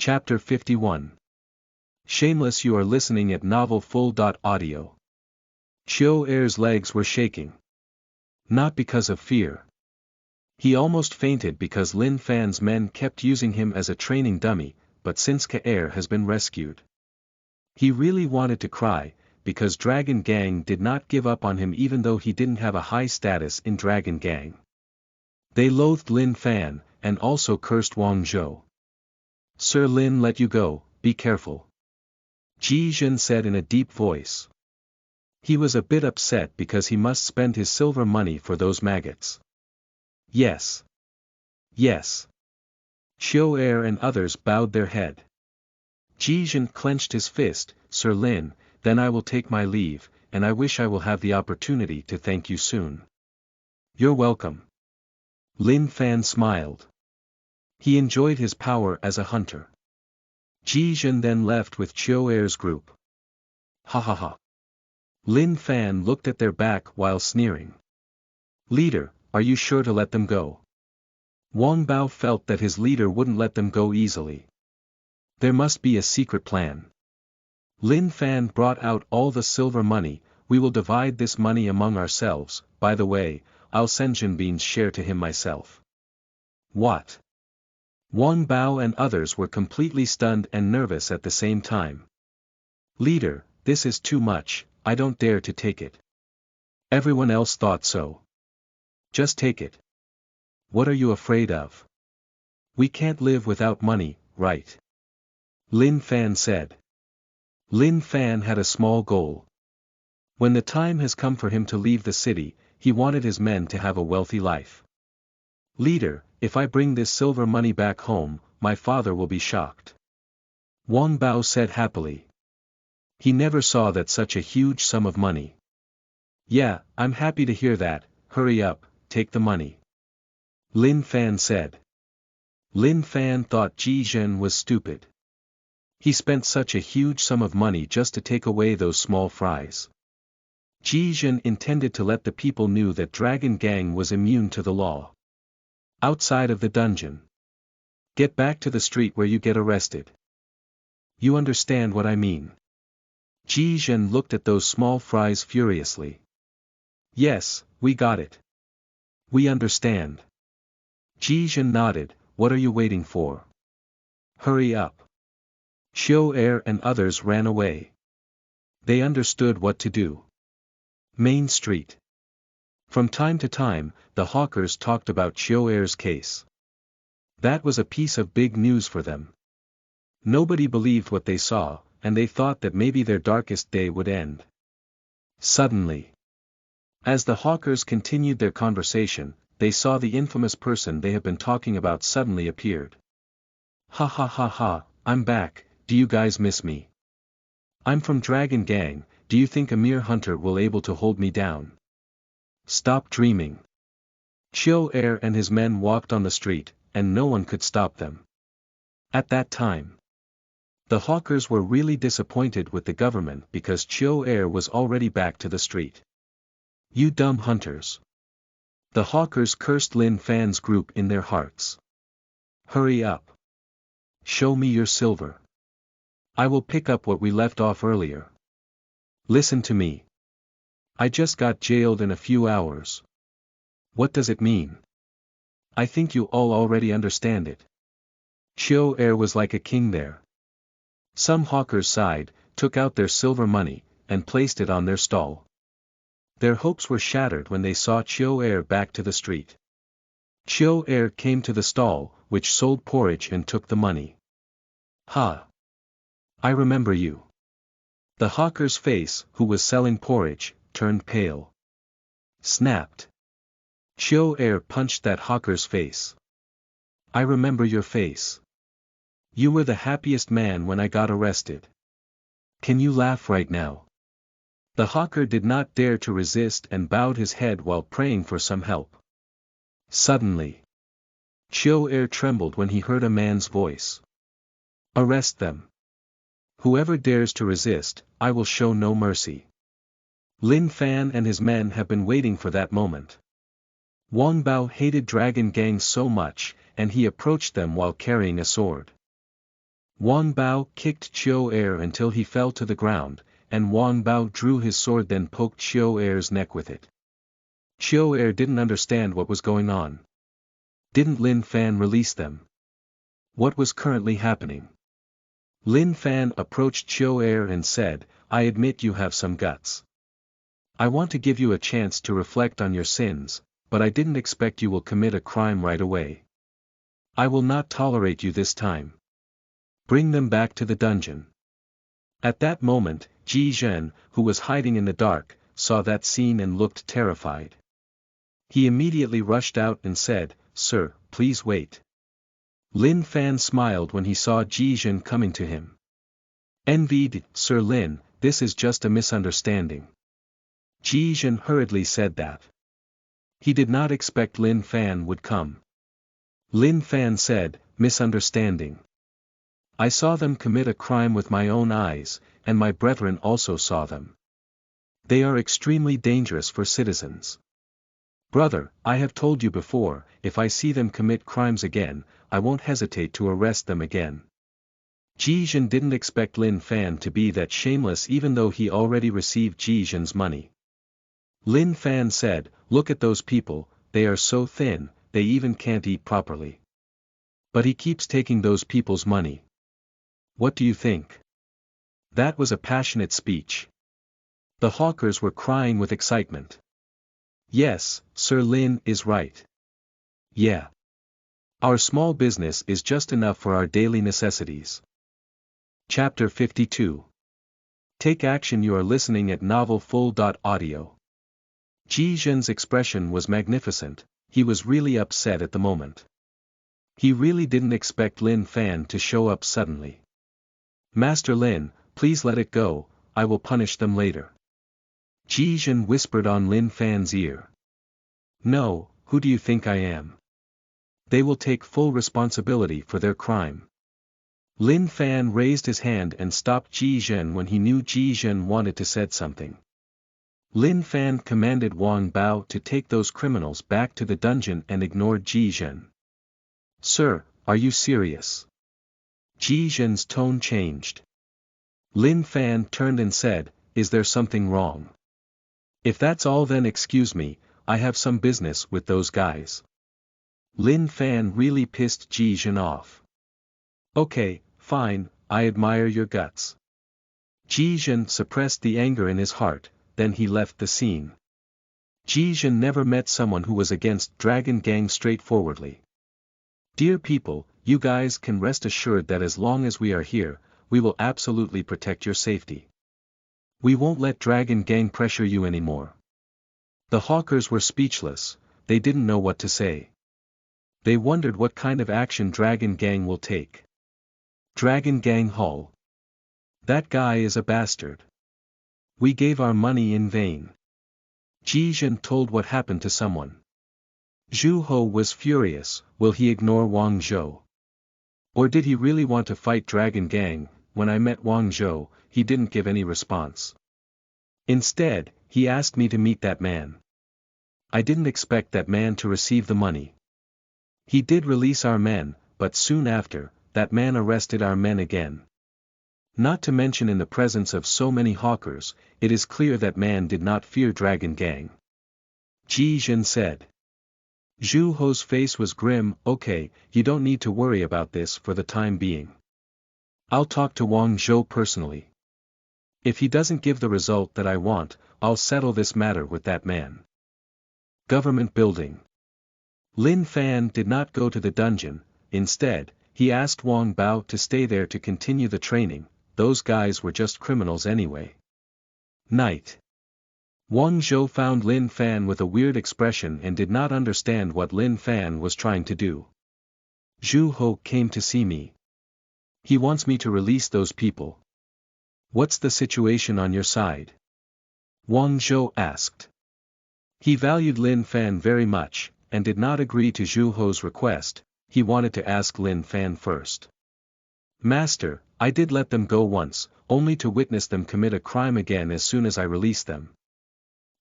Chapter 51. Shameless. You are listening at novelfull.audio. Chiu Er's legs were shaking. Not because of fear. He almost fainted because Lin Fan's men kept using him as a training dummy, but since Ka has been rescued. He really wanted to cry, because Dragon Gang did not give up on him even though he didn't have a high status in Dragon Gang. They loathed Lin Fan, and also cursed Wang Zhou. Sir Lin let you go, be careful. Ji Zhen said in a deep voice. He was a bit upset because he must spend his silver money for those maggots. Yes. Yes. Chiu Er and others bowed their head. Ji Zhen clenched his fist. Sir Lin, then I will take my leave, and I wish I will have the opportunity to thank you soon. You're welcome. Lin Fan smiled. He enjoyed his power as a hunter. Ji Zhen then left with Chiu Er's group. Ha ha ha. Lin Fan looked at their back while sneering. Leader, are you sure to let them go? Wang Bao felt that his leader wouldn't let them go easily. There must be a secret plan. Lin Fan brought out all the silver money. We will divide this money among ourselves. By the way, I'll send Jinbin's share to him myself. What? Wang Bao and others were completely stunned and nervous at the same time. Leader, this is too much, I don't dare to take it. Everyone else thought so. Just take it. What are you afraid of? We can't live without money, right? Lin Fan said. Lin Fan had a small goal. When the time has come for him to leave the city, he wanted his men to have a wealthy life. Leader, if I bring this silver money back home, my father will be shocked. Wang Bao said happily. He never saw that such a huge sum of money. Yeah, I'm happy to hear that. Hurry up, take the money. Lin Fan said. Lin Fan thought Ji Zhen was stupid. He spent such a huge sum of money just to take away those small fries. Ji Zhen intended to let the people know that Dragon Gang was immune to the law. Outside of the dungeon. Get back to the street where you get arrested. You understand what I mean? Ji Zhen looked at those small fries furiously. Yes, we got it. We understand. Ji Zhen nodded. What are you waiting for? Hurry up. Chiu Er and others ran away. They understood what to do. Main Street. From time to time, the hawkers talked about Chiu Er's case. That was a piece of big news for them. Nobody believed what they saw, and they thought that maybe their darkest day would end. Suddenly. As the hawkers continued their conversation, they saw the infamous person they have been talking about suddenly appeared. Ha ha ha ha, I'm back, do you guys miss me? I'm from Dragon Gang, do you think a mere hunter will able to hold me down? Stop dreaming. Chiu Er and his men walked on the street, and no one could stop them. At that time, the hawkers were really disappointed with the government because Chiu Er was already back to the street. You dumb hunters. The hawkers cursed Lin Fan's group in their hearts. Hurry up. Show me your silver. I will pick up what we left off earlier. Listen to me. I just got jailed in a few hours. What does it mean? I think you all already understand it. Chiu Er was like a king there. Some hawkers sighed, took out their silver money, and placed it on their stall. Their hopes were shattered when they saw Chiu Er back to the street. Chiu Er came to the stall, which sold porridge, and took the money. Ha! I remember you. The hawker's face, who was selling porridge, turned pale. Snapped. Chiu Er punched that hawker's face. I remember your face. You were the happiest man when I got arrested. Can you laugh right now? The hawker did not dare to resist and bowed his head while praying for some help. Suddenly, Chiu Er trembled when he heard a man's voice. Arrest them. Whoever dares to resist, I will show no mercy. Lin Fan and his men have been waiting for that moment. Wang Bao hated Dragon Gang so much, and he approached them while carrying a sword. Wang Bao kicked Chiu Er until he fell to the ground, and Wang Bao drew his sword then poked Chiu Er's neck with it. Chiu Er didn't understand what was going on. Didn't Lin Fan release them? What was currently happening? Lin Fan approached Chiu Er and said, I admit you have some guts. I want to give you a chance to reflect on your sins, but I didn't expect you will commit a crime right away. I will not tolerate you this time. Bring them back to the dungeon. At that moment, Ji Zhen, who was hiding in the dark, saw that scene and looked terrified. He immediately rushed out and said, Sir, please wait. Lin Fan smiled when he saw Ji Zhen coming to him. Envied, Sir Lin, this is just a misunderstanding. Ji Zhen hurriedly said that. He did not expect Lin Fan would come. Lin Fan said, misunderstanding. I saw them commit a crime with my own eyes, and my brethren also saw them. They are extremely dangerous for citizens. Brother, I have told you before, if I see them commit crimes again, I won't hesitate to arrest them again. Ji Zhen didn't expect Lin Fan to be that shameless even though he already received Ji Zhen's money. Lin Fan said, look at those people, they are so thin, they even can't eat properly. But he keeps taking those people's money. What do you think? That was a passionate speech. The hawkers were crying with excitement. Yes, Sir Lin is right. Yeah. Our small business is just enough for our daily necessities. Chapter 52. Take action. You are listening at novelfull.audio. Ji Zhen's expression was magnificent, he was really upset at the moment. He really didn't expect Lin Fan to show up suddenly. Master Lin, please let it go, I will punish them later. Ji Zhen whispered on Lin Fan's ear. No, who do you think I am? They will take full responsibility for their crime. Lin Fan raised his hand and stopped Ji Zhen when he knew Ji Zhen wanted to say something. Lin Fan commanded Wang Bao to take those criminals back to the dungeon and ignored Ji Zhen. Sir, are you serious? Ji Zhen's tone changed. Lin Fan turned and said, is there something wrong? If that's all then excuse me, I have some business with those guys. Lin Fan really pissed Ji Zhen off. Okay, fine, I admire your guts. Ji Zhen suppressed the anger in his heart, then he left the scene. Ji Zhen never met someone who was against Dragon Gang straightforwardly. Dear people, you guys can rest assured that as long as we are here, we will absolutely protect your safety. We won't let Dragon Gang pressure you anymore. The hawkers were speechless, they didn't know what to say. They wondered what kind of action Dragon Gang will take. Dragon Gang Hall. That guy is a bastard. We gave our money in vain. Ji Zhen told what happened to someone. Zhu Ho was furious, will he ignore Wang Zhou? Or did he really want to fight Dragon Gang? When I met Wang Zhou, he didn't give any response. Instead, he asked me to meet that man. I didn't expect that man to receive the money. He did release our men, but soon after, that man arrested our men again. Not to mention in the presence of so many hawkers, it is clear that man did not fear Dragon Gang. Ji Zhen said. Zhu Ho's face was grim, okay, you don't need to worry about this for the time being. I'll talk to Wang Zhou personally. If he doesn't give the result that I want, I'll settle this matter with that man. Government Building. Lin Fan did not go to the dungeon, instead, he asked Wang Bao to stay there to continue the training, those guys were just criminals anyway. Night. Wang Zhou found Lin Fan with a weird expression and did not understand what Lin Fan was trying to do. Zhu Ho came to see me. He wants me to release those people. What's the situation on your side? Wang Zhou asked. He valued Lin Fan very much, and did not agree to Zhu Ho's request, he wanted to ask Lin Fan first. Master, I did let them go once, only to witness them commit a crime again as soon as I release them.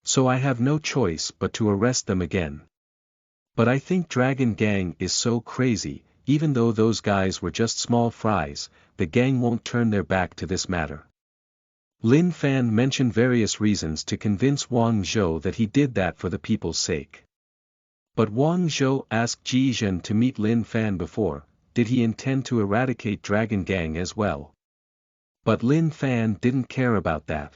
So I have no choice but to arrest them again. But I think Dragon Gang is so crazy, even though those guys were just small fries, the gang won't turn their back to this matter. Lin Fan mentioned various reasons to convince Wang Zhou that he did that for the people's sake. But Wang Zhou asked Ji Zhen to meet Lin Fan before, did he intend to eradicate Dragon Gang as well? But Lin Fan didn't care about that.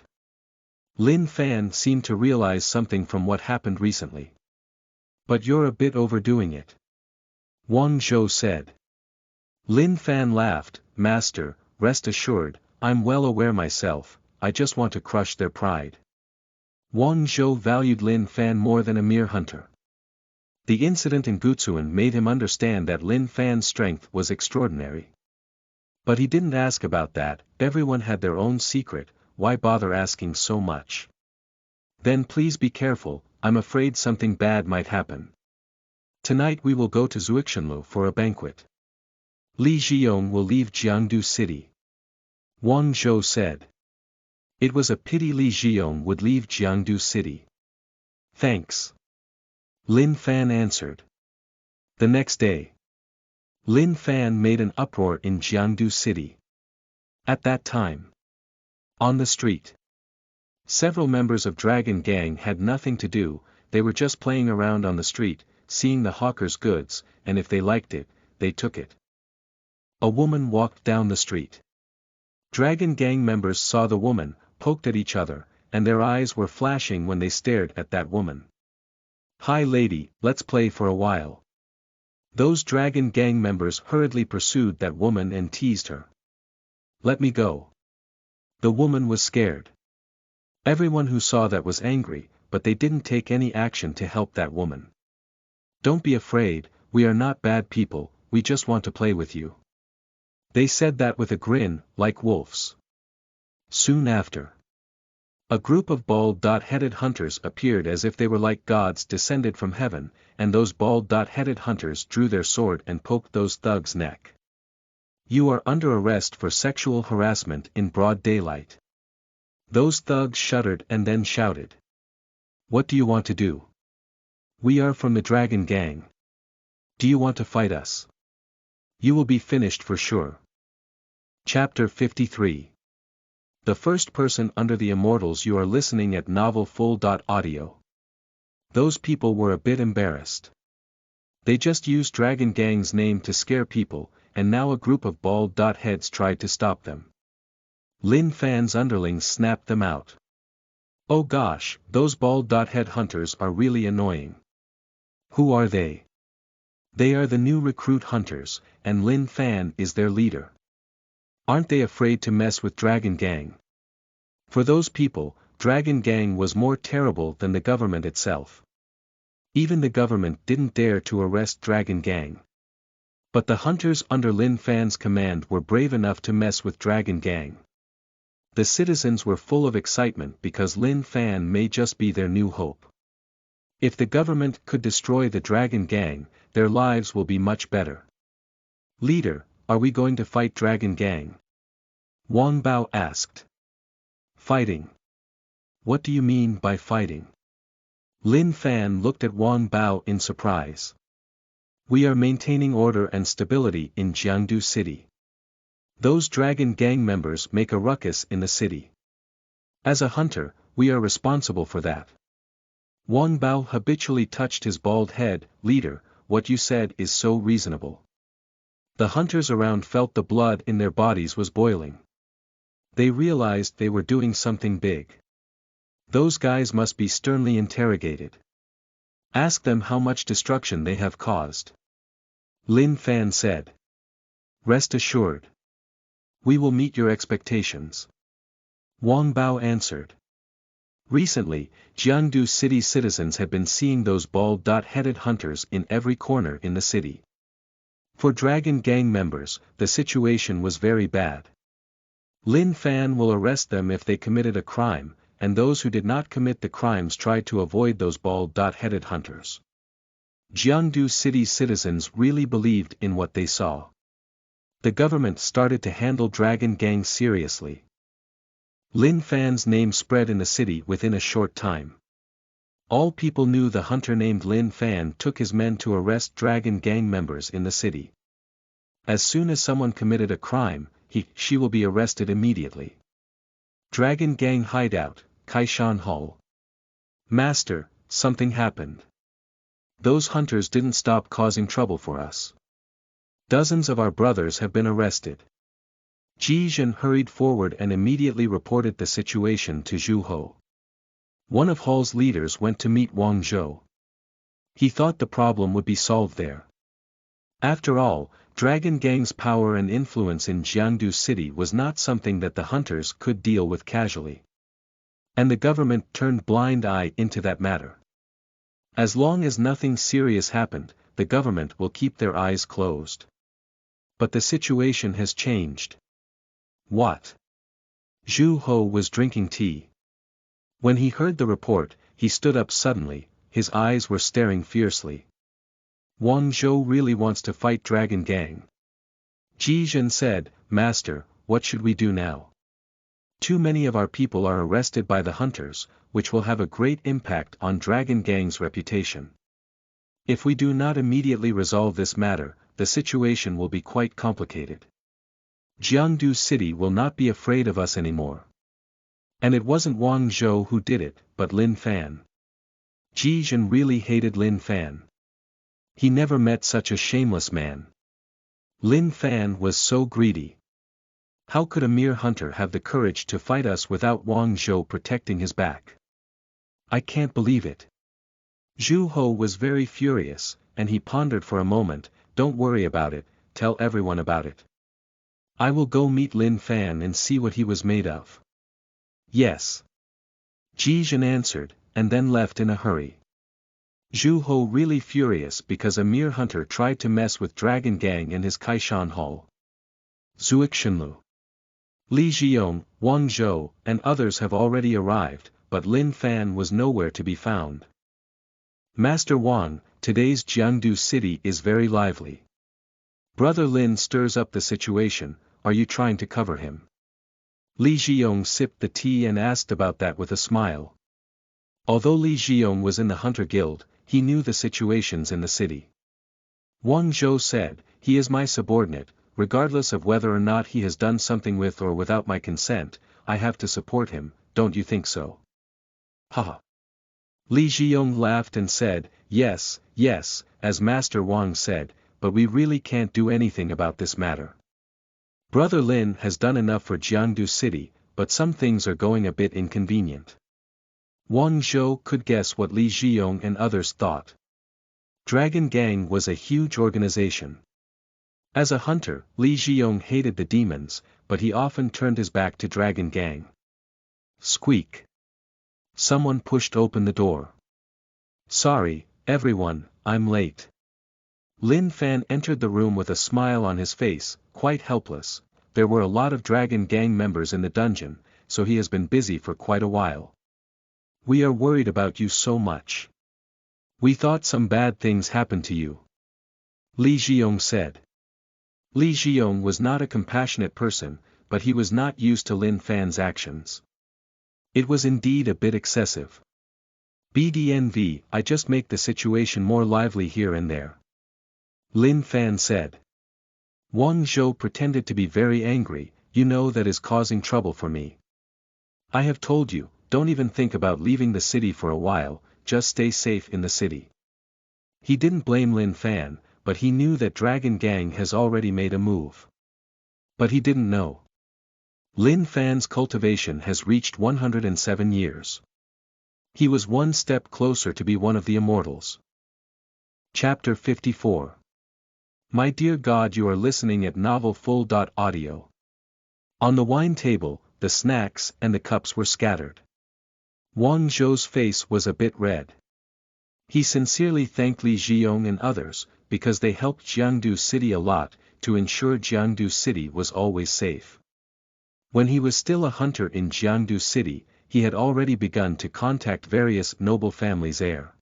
Lin Fan seemed to realize something from what happened recently. But you're a bit overdoing it, Wang Zhou said. Lin Fan laughed, Master, rest assured, I'm well aware myself, I just want to crush their pride. Wang Zhou valued Lin Fan more than a mere hunter. The incident in Gutsuan made him understand that Lin Fan's strength was extraordinary. But he didn't ask about that, everyone had their own secret, why bother asking so much? Then please be careful, I'm afraid something bad might happen. Tonight we will go to Zuixanlu for a banquet. Li Xiong will leave Jiangdu City. Wang Zhou said. It was a pity Li Xiong would leave Jiangdu City. Thanks. Lin Fan answered. The next day, Lin Fan made an uproar in Jiangdu City. At that time, on the street, several members of Dragon Gang had nothing to do, they were just playing around on the street, seeing the hawkers' goods, and if they liked it, they took it. A woman walked down the street. Dragon Gang members saw the woman, poked at each other, and their eyes were flashing when they stared at that woman. Hi lady, let's play for a while. Those Dragon Gang members hurriedly pursued that woman and teased her. Let me go. The woman was scared. Everyone who saw that was angry, but they didn't take any action to help that woman. Don't be afraid, we are not bad people, we just want to play with you. They said that with a grin, like wolves. Soon after, a group of bald-headed hunters appeared as if they were like gods descended from heaven, and those bald-headed hunters drew their sword and poked those thugs' neck. You are under arrest for sexual harassment in broad daylight. Those thugs shuddered and then shouted. What do you want to do? We are from the Dragon Gang. Do you want to fight us? You will be finished for sure. Chapter 53. The first person under the immortals. You are listening at novelfull.audio. Those people were a bit embarrassed. They just used Dragon Gang's name to scare people, and now a group of bald heads tried to stop them. Lin Fan's underlings snapped them out. Oh gosh, those bald head hunters are really annoying. Who are they? They are the new recruit hunters, and Lin Fan is their leader. Aren't they afraid to mess with Dragon Gang? For those people, Dragon Gang was more terrible than the government itself. Even the government didn't dare to arrest Dragon Gang. But the hunters under Lin Fan's command were brave enough to mess with Dragon Gang. The citizens were full of excitement because Lin Fan may just be their new hope. If the government could destroy the Dragon Gang, their lives will be much better. Leader, are we going to fight Dragon Gang? Wang Bao asked. Fighting? What do you mean by fighting? Lin Fan looked at Wang Bao in surprise. We are maintaining order and stability in Jiangdu City. Those Dragon Gang members make a ruckus in the city. As a hunter, we are responsible for that. Wang Bao habitually touched his bald head. Leader, what you said is so reasonable. The hunters around felt the blood in their bodies was boiling. They realized they were doing something big. Those guys must be sternly interrogated. Ask them how much destruction they have caused. Lin Fan said. Rest assured. We will meet your expectations. Wang Bao answered. Recently, Jiangdu City citizens had been seeing those bald-headed hunters in every corner in the city. For Dragon Gang members, the situation was very bad. Lin Fan will arrest them if they committed a crime, and those who did not commit the crimes tried to avoid those bald-headed hunters. Jiangdu City's citizens really believed in what they saw. The government started to handle Dragon Gang seriously. Lin Fan's name spread in the city within a short time. All people knew the hunter named Lin Fan took his men to arrest Dragon Gang members in the city. As soon as someone committed a crime, she will be arrested immediately. Dragon Gang Hideout, Kaishan Hall. Master, something happened. Those hunters didn't stop causing trouble for us. Dozens of our brothers have been arrested. Ji Zhen hurried forward and immediately reported the situation to Zhu Ho. One of Hall's leaders went to meet Wang Zhou. He thought the problem would be solved there. After all, Dragon Gang's power and influence in Jiangdu City was not something that the hunters could deal with casually. And the government turned blind eye into that matter. As long as nothing serious happened, the government will keep their eyes closed. But the situation has changed. What? Zhu Ho was drinking tea. When he heard the report, he stood up suddenly, his eyes were staring fiercely. Wang Zhou really wants to fight Dragon Gang. Ji Zhen said, Master, what should we do now? Too many of our people are arrested by the hunters, which will have a great impact on Dragon Gang's reputation. If we do not immediately resolve this matter, the situation will be quite complicated. Jiangdu City will not be afraid of us anymore. And it wasn't Wang Zhou who did it, but Lin Fan. Ji Zhen really hated Lin Fan. He never met such a shameless man. Lin Fan was so greedy. How could a mere hunter have the courage to fight us without Wang Zhou protecting his back? I can't believe it. Zhu Ho was very furious, and he pondered for a moment. Don't worry about it, tell everyone about it. I will go meet Lin Fan and see what he was made of. Yes. Ji Zhen answered, and then left in a hurry. Zhu Ho really furious because a mere hunter tried to mess with Dragon Gang in his Kaishan Hall. Zuixinlu. Li Jiong, Wang Zhou, and others have already arrived, but Lin Fan was nowhere to be found. Master Wang, today's Jiangdu City is very lively. Brother Lin stirs up the situation, are you trying to cover him? Li Jiong sipped the tea and asked about that with a smile. Although Li Jiong was in the Hunter Guild, he knew the situations in the city. Wang Zhou said, he is my subordinate, regardless of whether or not he has done something with or without my consent, I have to support him, don't you think so? Haha. Li Jiong laughed and said, yes, as Master Wang said, but we really can't do anything about this matter. Brother Lin has done enough for Jiangdu City, but some things are going a bit inconvenient. Wang Zhou could guess what Li Jiong and others thought. Dragon Gang was a huge organization. As a hunter, Li Jiong hated the demons, but he often turned his back to Dragon Gang. Squeak. Someone pushed open the door. Sorry, everyone, I'm late. Lin Fan entered the room with a smile on his face, quite helpless. There were a lot of Dragon Gang members in the dungeon, so he has been busy for quite a while. We are worried about you so much. We thought some bad things happened to you. Li Jiong said. Li Jiong was not a compassionate person, but he was not used to Lin Fan's actions. It was indeed a bit excessive. BDNV, I just make the situation more lively here and there. Lin Fan said. Wang Zhou pretended to be very angry, you know that is causing trouble for me. I have told you, don't even think about leaving the city for a while, just stay safe in the city. He didn't blame Lin Fan, but he knew that Dragon Gang has already made a move. But he didn't know. Lin Fan's cultivation has reached 107 years. He was one step closer to be one of the immortals. Chapter 54. My dear God, you are listening at novelfull.audio. On the wine table, the snacks and the cups were scattered. Wang Zhou's face was a bit red. He sincerely thanked Li Jiong and others, because they helped Jiangdu City a lot, to ensure Jiangdu City was always safe. When he was still a hunter in Jiangdu City, he had already begun to contact various noble families there.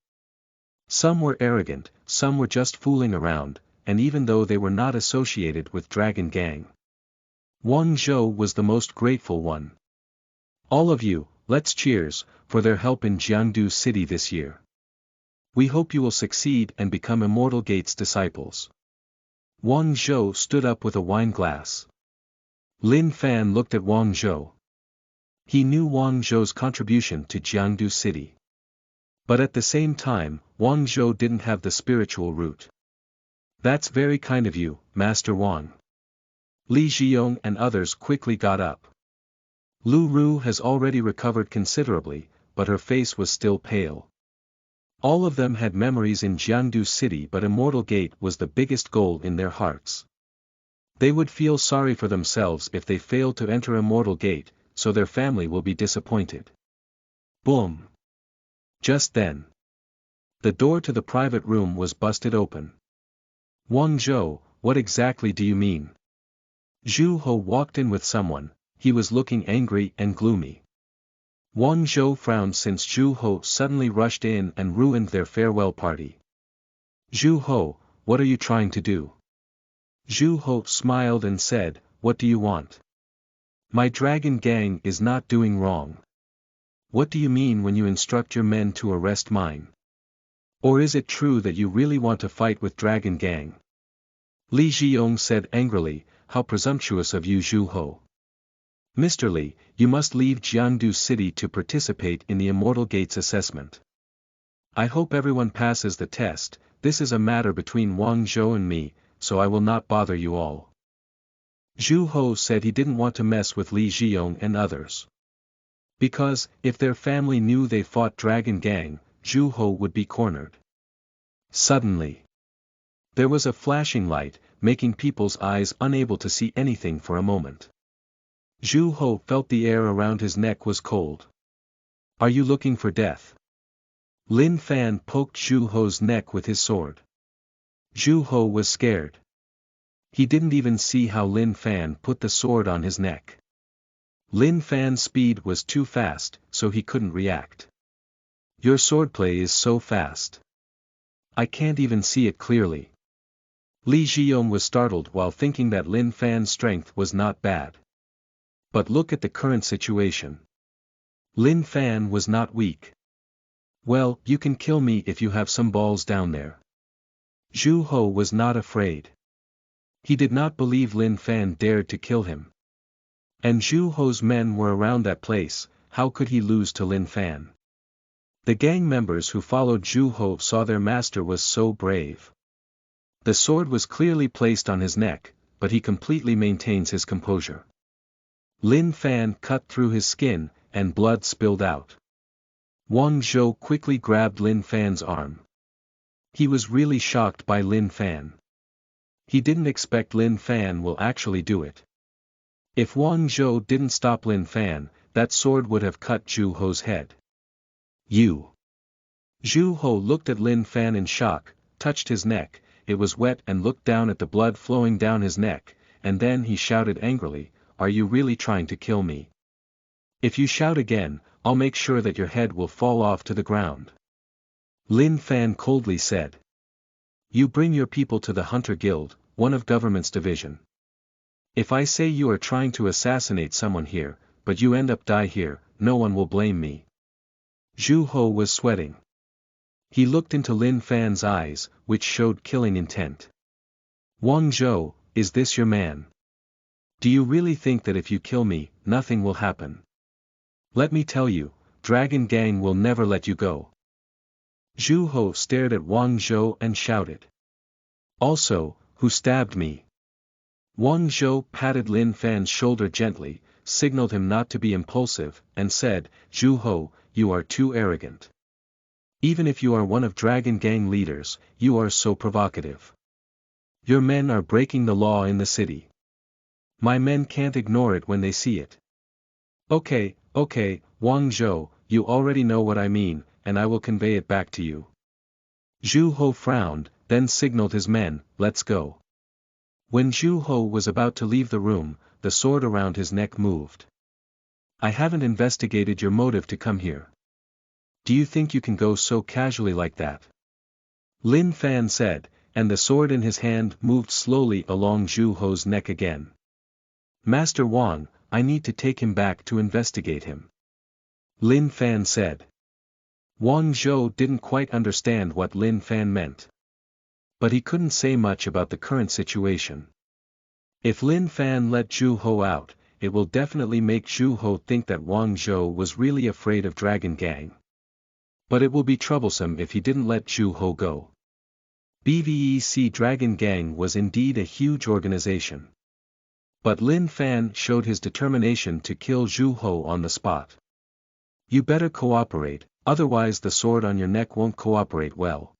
Some were arrogant, some were just fooling around, and even though they were not associated with Dragon Gang. Wang Zhou was the most grateful one. All of you, let's cheers, for their help in Jiangdu City this year. We hope you will succeed and become Immortal Gate's disciples. Wang Zhou stood up with a wine glass. Lin Fan looked at Wang Zhou. He knew Wang Zhou's contribution to Jiangdu City. But at the same time, Wang Zhou didn't have the spiritual root. That's very kind of you, Master Wang. Li Zhiyong and others quickly got up. Lu Ru has already recovered considerably, but her face was still pale. All of them had memories in Jiangdu City, but Immortal Gate was the biggest goal in their hearts. They would feel sorry for themselves if they failed to enter Immortal Gate, so their family will be disappointed. Boom! Just then, the door to the private room was busted open. Wang Zhou, what exactly do you mean? Zhu Ho walked in with someone. He was looking angry and gloomy. Wang Zhou frowned since Zhu Ho suddenly rushed in and ruined their farewell party. Zhu Ho, what are you trying to do? Zhu Ho smiled and said, what do you want? My dragon gang is not doing wrong. What do you mean when you instruct your men to arrest mine? Or is it true that you really want to fight with dragon gang? Li Zhiyong said angrily, how presumptuous of you, Zhu Ho. Mr. Li, you must leave Jiangdu City to participate in the Immortal Gates assessment. I hope everyone passes the test. This is a matter between Wang Zhou and me, so I will not bother you all. Zhu Ho said he didn't want to mess with Li Zhiyong and others. Because, if their family knew they fought Dragon Gang, Zhu Ho would be cornered. Suddenly, there was a flashing light, making people's eyes unable to see anything for a moment. Zhu Ho felt the air around his neck was cold. Are you looking for death? Lin Fan poked Zhu Ho's neck with his sword. Zhu Ho was scared. He didn't even see how Lin Fan put the sword on his neck. Lin Fan's speed was too fast, so he couldn't react. Your swordplay is so fast. I can't even see it clearly. Li Zhiyong was startled while thinking that Lin Fan's strength was not bad. But look at the current situation. Lin Fan was not weak. Well, you can kill me if you have some balls down there. Zhu Ho was not afraid. He did not believe Lin Fan dared to kill him. And Zhu Ho's men were around that place, how could he lose to Lin Fan? The gang members who followed Zhu Ho saw their master was so brave. The sword was clearly placed on his neck, but he completely maintains his composure. Lin Fan cut through his skin, and blood spilled out. Wang Zhou quickly grabbed Lin Fan's arm. He was really shocked by Lin Fan. He didn't expect Lin Fan will actually do it. If Wang Zhou didn't stop Lin Fan, that sword would have cut Zhu Ho's head. You! Zhu Ho looked at Lin Fan in shock, touched his neck, it was wet, and looked down at the blood flowing down his neck, and then he shouted angrily, are you really trying to kill me? If you shout again, I'll make sure that your head will fall off to the ground. Lin Fan coldly said. You bring your people to the Hunter Guild, one of government's division. If I say you are trying to assassinate someone here, but you end up die here, no one will blame me. Zhu Ho was sweating. He looked into Lin Fan's eyes, which showed killing intent. Wang Zhou, is this your man? Do you really think that if you kill me, nothing will happen? Let me tell you, Dragon Gang will never let you go. Zhu Ho stared at Wang Zhou and shouted. Also, who stabbed me? Wang Zhou patted Lin Fan's shoulder gently, signaled him not to be impulsive, and said, Zhu Ho, you are too arrogant. Even if you are one of Dragon Gang leaders, you are so provocative. Your men are breaking the law in the city. My men can't ignore it when they see it. Okay, Wang Zhou, you already know what I mean, and I will convey it back to you. Zhu Ho frowned, then signaled his men, let's go. When Zhu Ho was about to leave the room, the sword around his neck moved. I haven't investigated your motive to come here. Do you think you can go so casually like that? Lin Fan said, and the sword in his hand moved slowly along Zhu Ho's neck again. Master Wang, I need to take him back to investigate him. Lin Fan said. Wang Zhou didn't quite understand what Lin Fan meant. But he couldn't say much about the current situation. If Lin Fan let Zhu Ho out, it will definitely make Zhu Ho think that Wang Zhou was really afraid of Dragon Gang. But it will be troublesome if he didn't let Zhu Ho go. BVEC Dragon Gang was indeed a huge organization. But Lin Fan showed his determination to kill Zhu Ho on the spot. You better cooperate, otherwise the sword on your neck won't cooperate well.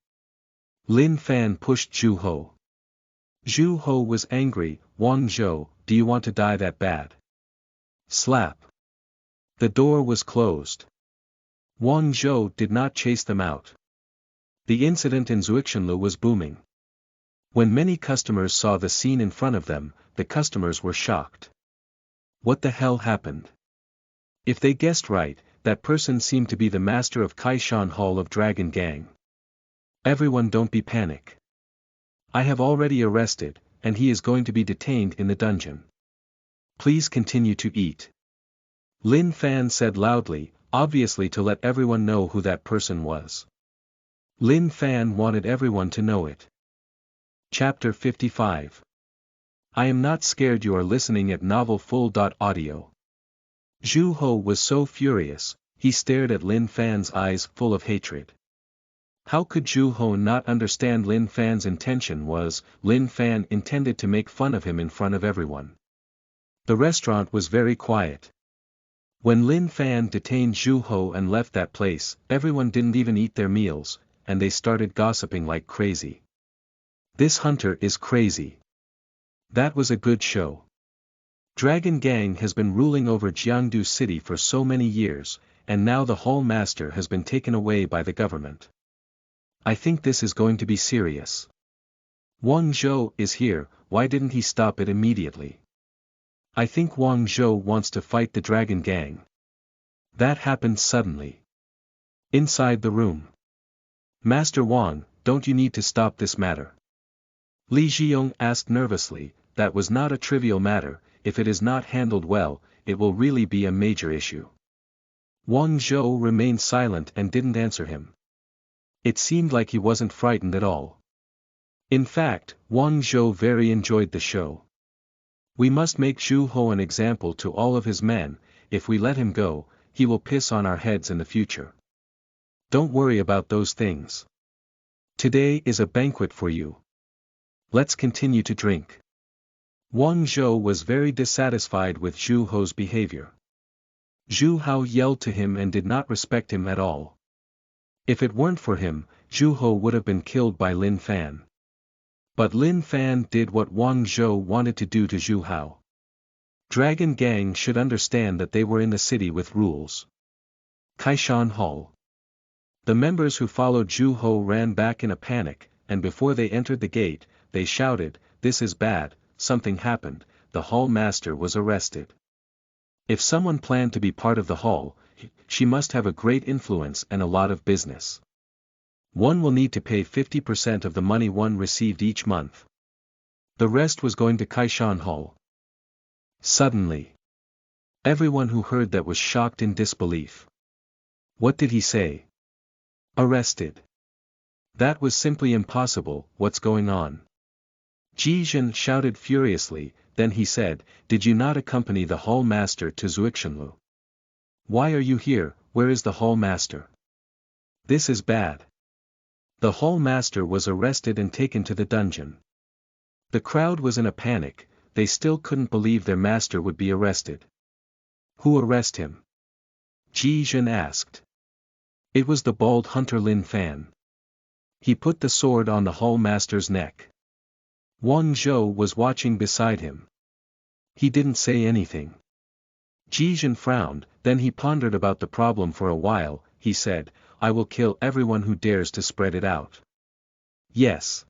Lin Fan pushed Zhu Ho. Zhu Ho was angry. Wang Zhou, do you want to die that bad? Slap. The door was closed. Wang Zhou did not chase them out. The incident in Zuixanlu was booming. When many customers saw the scene in front of them, the customers were shocked. What the hell happened? If they guessed right, that person seemed to be the master of Kaishan Hall of Dragon Gang. Everyone, don't be panic. I have already arrested, and he is going to be detained in the dungeon. Please continue to eat. Lin Fan said loudly, obviously to let everyone know who that person was. Lin Fan wanted everyone to know it. Chapter 55. I am not scared. You are listening at novelfull.audio. Zhu Ho was so furious, he stared at Lin Fan's eyes full of hatred. How could Zhu Ho not understand Lin Fan's intention was? Lin Fan intended to make fun of him in front of everyone. The restaurant was very quiet. When Lin Fan detained Zhu Ho and left that place, everyone didn't even eat their meals, and they started gossiping like crazy. This hunter is crazy. That was a good show. Dragon Gang has been ruling over Jiangdu City for so many years, and now the Hall Master has been taken away by the government. I think this is going to be serious. Wang Zhou is here, why didn't he stop it immediately? I think Wang Zhou wants to fight the Dragon Gang. That happened suddenly. Inside the room. Master Wang, don't you need to stop this matter? Li Jiong asked nervously. That was not a trivial matter. If it is not handled well, it will really be a major issue. Wang Zhou remained silent and didn't answer him. It seemed like he wasn't frightened at all. In fact, Wang Zhou very enjoyed the show. We must make Zhu Ho an example to all of his men. If we let him go, he will piss on our heads in the future. Don't worry about those things. Today is a banquet for you. Let's continue to drink. Wang Zhou was very dissatisfied with Zhu Ho's behavior. Zhu Hao yelled to him and did not respect him at all. If it weren't for him, Zhu Ho would have been killed by Lin Fan. But Lin Fan did what Wang Zhou wanted to do to Zhu Hao. Dragon Gang should understand that they were in the city with rules. Kaishan Hall. The members who followed Zhu Ho ran back in a panic, and before they entered the gate, they shouted, "This is bad, something happened, the Hall Master was arrested." If someone planned to be part of the Hall, she must have a great influence and a lot of business. One will need to pay 50% of the money one received each month. The rest was going to Kaishan Hall. Suddenly, everyone who heard that was shocked in disbelief. What did he say? Arrested. That was simply impossible. What's going on? Ji Zhen shouted furiously, then he said, "Did you not accompany the Hall Master to Zuixanlu? Why are you here? Where is the Hall Master? This is bad." The Hall Master was arrested and taken to the dungeon. The crowd was in a panic, they still couldn't believe their master would be arrested. Who arrested him? Ji Zhen asked. It was the bald hunter Lin Fan. He put the sword on the Hall Master's neck. Wang Zhou was watching beside him. He didn't say anything. Ji Zhen frowned, then he pondered about the problem for a while. He said, "I will kill everyone who dares to spread it out." Yes.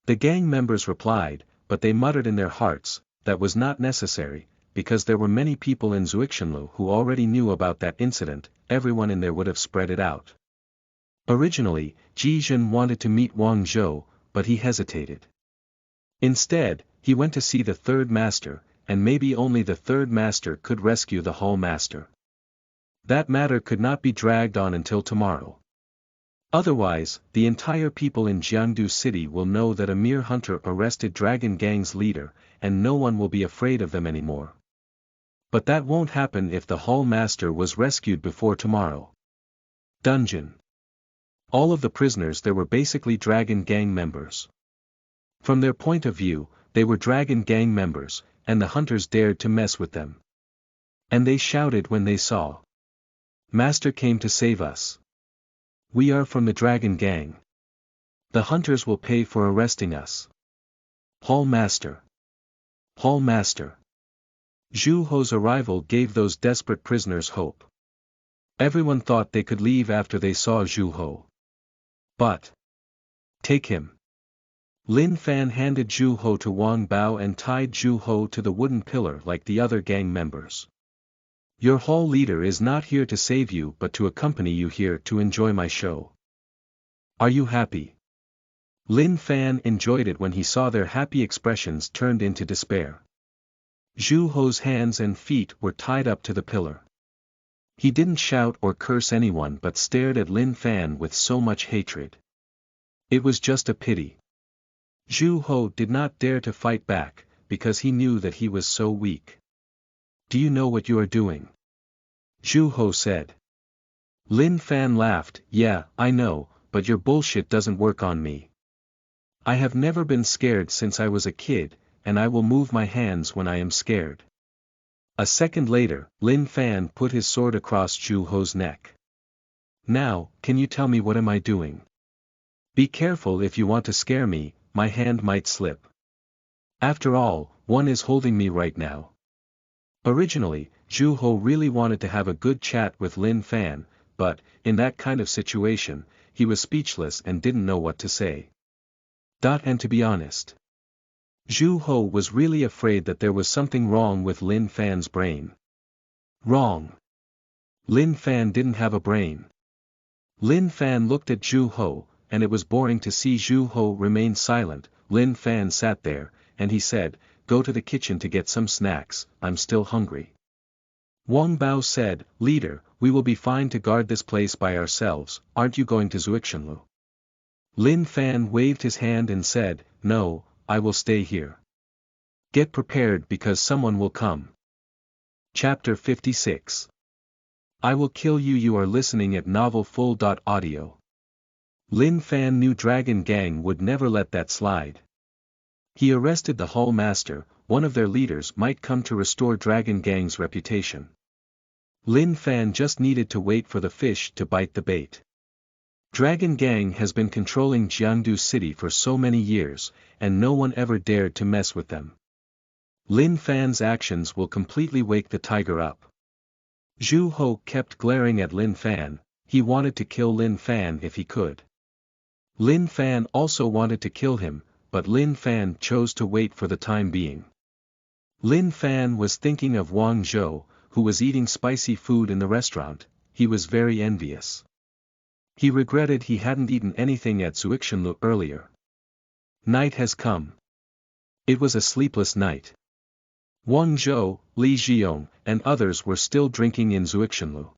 The gang members replied, but they muttered in their hearts, that was not necessary, because there were many people in Zuixanlu who already knew about that incident, everyone in there would have spread it out. Originally, Ji Zhen wanted to meet Wang Zhou, but he hesitated. Instead, he went to see the third master, and maybe only the third master could rescue the Hall Master. That matter could not be dragged on until tomorrow. Otherwise, the entire people in Jiangdu City will know that a mere hunter arrested Dragon Gang's leader, and no one will be afraid of them anymore. But that won't happen if the Hall Master was rescued before tomorrow. Dungeon. All of the prisoners there were basically Dragon Gang members. From their point of view, they were Dragon Gang members, and the hunters dared to mess with them. And they shouted when they saw. Master came to save us. We are from the Dragon Gang. The hunters will pay for arresting us. Hall Master. Hall Master. Zhu Ho's arrival gave those desperate prisoners hope. Everyone thought they could leave after they saw Zhu Ho. But. Take him. Lin Fan handed Zhu Ho to Wang Bao and tied Zhu Ho to the wooden pillar like the other gang members. Your hall leader is not here to save you but to accompany you here to enjoy my show. Are you happy? Lin Fan enjoyed it when he saw their happy expressions turned into despair. Zhu Ho's hands and feet were tied up to the pillar. He didn't shout or curse anyone but stared at Lin Fan with so much hatred. It was just a pity. Zhu Ho did not dare to fight back, because he knew that he was so weak. Do you know what you are doing? Zhu Ho said. Lin Fan laughed, yeah, I know, but your bullshit doesn't work on me. I have never been scared since I was a kid, and I will move my hands when I am scared. A second later, Lin Fan put his sword across Zhu Ho's neck. Now, can you tell me what am I doing? Be careful if you want to scare me, my hand might slip. After all, one is holding me right now. Originally, Zhu Ho really wanted to have a good chat with Lin Fan, but, in that kind of situation, he was speechless and didn't know what to say. And to be honest, Zhu Ho was really afraid that there was something wrong with Lin Fan's brain. Wrong. Lin Fan didn't have a brain. Lin Fan looked at Zhu Ho, and it was boring to see Zhu Ho remain silent. Lin Fan sat there, and he said, go to the kitchen to get some snacks, I'm still hungry. Wang Bao said, Leader, we will be fine to guard this place by ourselves, aren't you going to Zuixinlu? Lin Fan waved his hand and said, no, I will stay here. Get prepared because someone will come. Chapter 56. I will kill you. You are listening at novelfull.audio. Lin Fan knew Dragon Gang would never let that slide. He arrested the Hall Master, one of their leaders might come to restore Dragon Gang's reputation. Lin Fan just needed to wait for the fish to bite the bait. Dragon Gang has been controlling Jiangdu City for so many years, and no one ever dared to mess with them. Lin Fan's actions will completely wake the tiger up. Zhu Ho kept glaring at Lin Fan, he wanted to kill Lin Fan if he could. Lin Fan also wanted to kill him, but Lin Fan chose to wait for the time being. Lin Fan was thinking of Wang Zhou, who was eating spicy food in the restaurant. He was very envious. He regretted he hadn't eaten anything at Zuixinlu earlier. Night has come. It was a sleepless night. Wang Zhou, Li Xiong, and others were still drinking in Zuixinlu.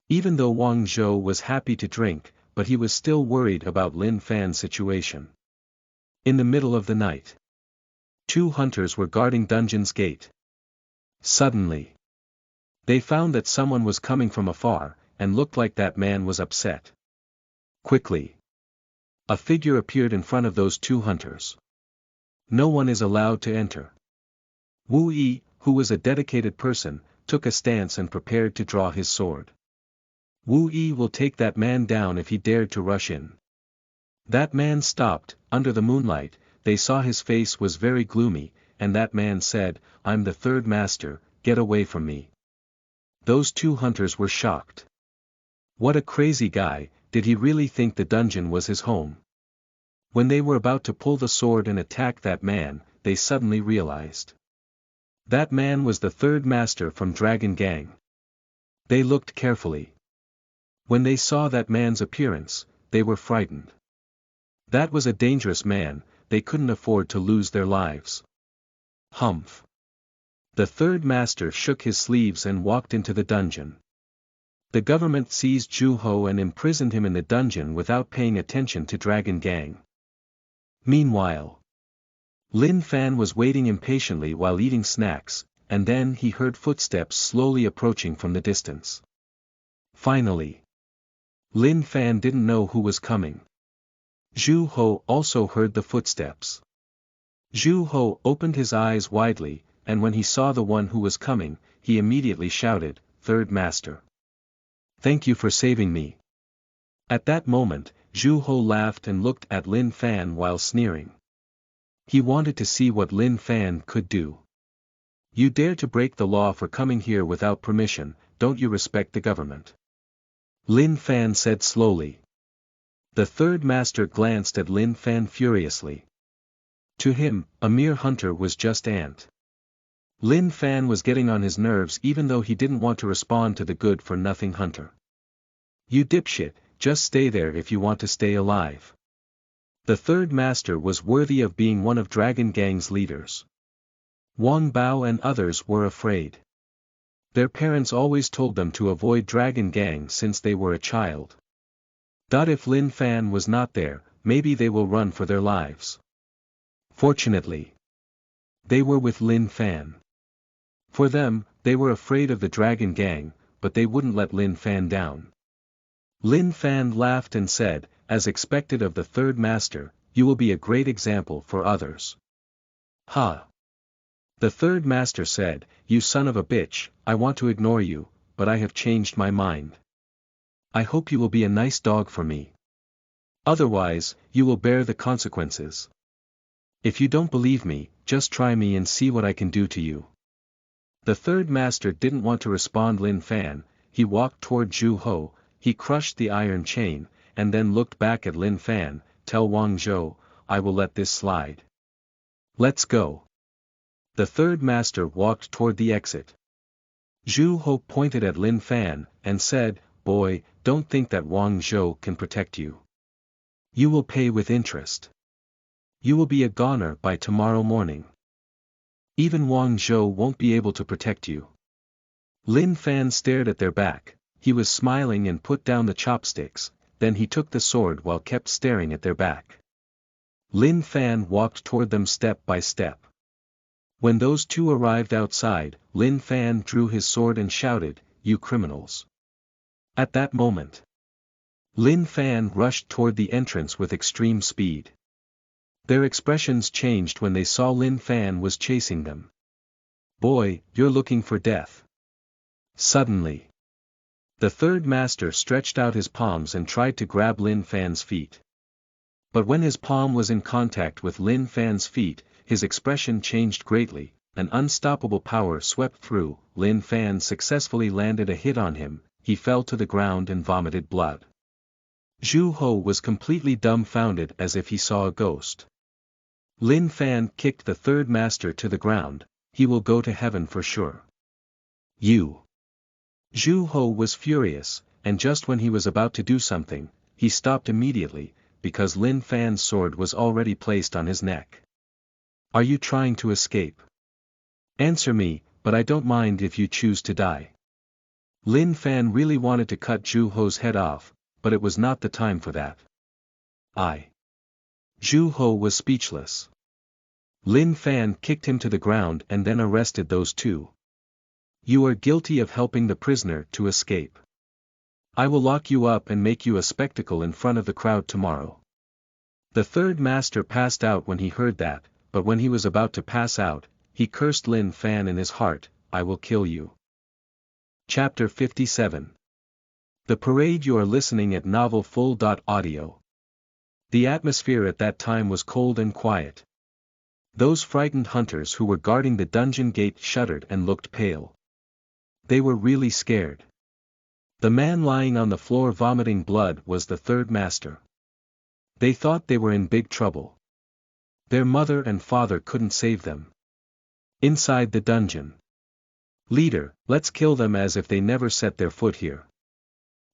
Even though Wang Zhou was happy to drink, but he was still worried about Lin Fan's situation. In the middle of the night, 2 hunters were guarding Dungeon's gate. Suddenly, they found that someone was coming from afar, and looked like that man was upset. Quickly, a figure appeared in front of those 2 hunters. No one is allowed to enter. Wu Yi, who was a dedicated person, took a stance and prepared to draw his sword. Wu Yi will take that man down if he dared to rush in. That man stopped. Under the moonlight, they saw his face was very gloomy, and that man said, I'm the 3rd master, get away from me. Those 2 hunters were shocked. What a crazy guy, did he really think the dungeon was his home? When they were about to pull the sword and attack that man, they suddenly realized. That man was the 3rd master from Dragon Gang. They looked carefully. When they saw that man's appearance, they were frightened. That was a dangerous man, they couldn't afford to lose their lives. Humph. The 3rd master shook his sleeves and walked into the dungeon. The government seized Zhu Ho and imprisoned him in the dungeon without paying attention to Dragon Gang. Meanwhile, Lin Fan was waiting impatiently while eating snacks, and then he heard footsteps slowly approaching from the distance. Finally, Lin Fan didn't know who was coming. Zhu Ho also heard the footsteps. Zhu Ho opened his eyes widely, and when he saw the one who was coming, he immediately shouted, "Third Master! Thank you for saving me." At that moment, Zhu Ho laughed and looked at Lin Fan while sneering. He wanted to see what Lin Fan could do. "You dare to break the law for coming here without permission, don't you respect the government?" Lin Fan said slowly. The third master glanced at Lin Fan furiously. To him, a mere hunter was just ant. Lin Fan was getting on his nerves even though he didn't want to respond to the good-for-nothing hunter. "You dipshit, just stay there if you want to stay alive." The third master was worthy of being one of Dragon Gang's leaders. Wang Bao and others were afraid. Their parents always told them to avoid Dragon Gang since they were a child. If Lin Fan was not there, maybe they will run for their lives. Fortunately, they were with Lin Fan. For them, they were afraid of the Dragon Gang, but they wouldn't let Lin Fan down. Lin Fan laughed and said, as expected of the third master, "You will be a great example for others." "Ha!" The third master said, "You son of a bitch, I want to ignore you, but I have changed my mind. I hope you will be a nice dog for me. Otherwise, you will bear the consequences. If you don't believe me, just try me and see what I can do to you." The third master didn't want to respond Lin Fan. He walked toward Zhu Ho, he crushed the iron chain, and then looked back at Lin Fan, "Tell Wang Zhou, I will let this slide. Let's go." The third master walked toward the exit. Zhu Ho pointed at Lin Fan, and said, "Boy, don't think that Wang Zhou can protect you. You will pay with interest. You will be a goner by tomorrow morning. Even Wang Zhou won't be able to protect you." Lin Fan stared at their back, he was smiling and put down the chopsticks, then he took the sword while kept staring at their back. Lin Fan walked toward them step by step. When those two arrived outside, Lin Fan drew his sword and shouted, "You criminals." At that moment, Lin Fan rushed toward the entrance with extreme speed. Their expressions changed when they saw Lin Fan was chasing them. "Boy, you're looking for death." Suddenly, the third master stretched out his palms and tried to grab Lin Fan's feet. But when his palm was in contact with Lin Fan's feet, his expression changed greatly, an unstoppable power swept through. Lin Fan successfully landed a hit on him, he fell to the ground and vomited blood. Zhu Ho was completely dumbfounded as if he saw a ghost. Lin Fan kicked the third master to the ground, "He will go to heaven for sure. You." Zhu Ho was furious, and just when he was about to do something, he stopped immediately, because Lin Fan's sword was already placed on his neck. "Are you trying to escape? Answer me, but I don't mind if you choose to die." Lin Fan really wanted to cut Zhu Ho's head off, but it was not the time for that. Zhu Ho was speechless. Lin Fan kicked him to the ground and then arrested those two. "You are guilty of helping the prisoner to escape. I will lock you up and make you a spectacle in front of the crowd tomorrow." The third master passed out when he heard that, but when he was about to pass out, he cursed Lin Fan in his heart, "I will kill you." Chapter 57. The Parade. You are listening at novelfull.audio. The atmosphere at that time was cold and quiet. Those frightened hunters who were guarding the dungeon gate shuddered and looked pale. They were really scared. The man lying on the floor vomiting blood was the third master. They thought they were in big trouble. Their mother and father couldn't save them. Inside the dungeon. "Leader, let's kill them as if they never set their foot here."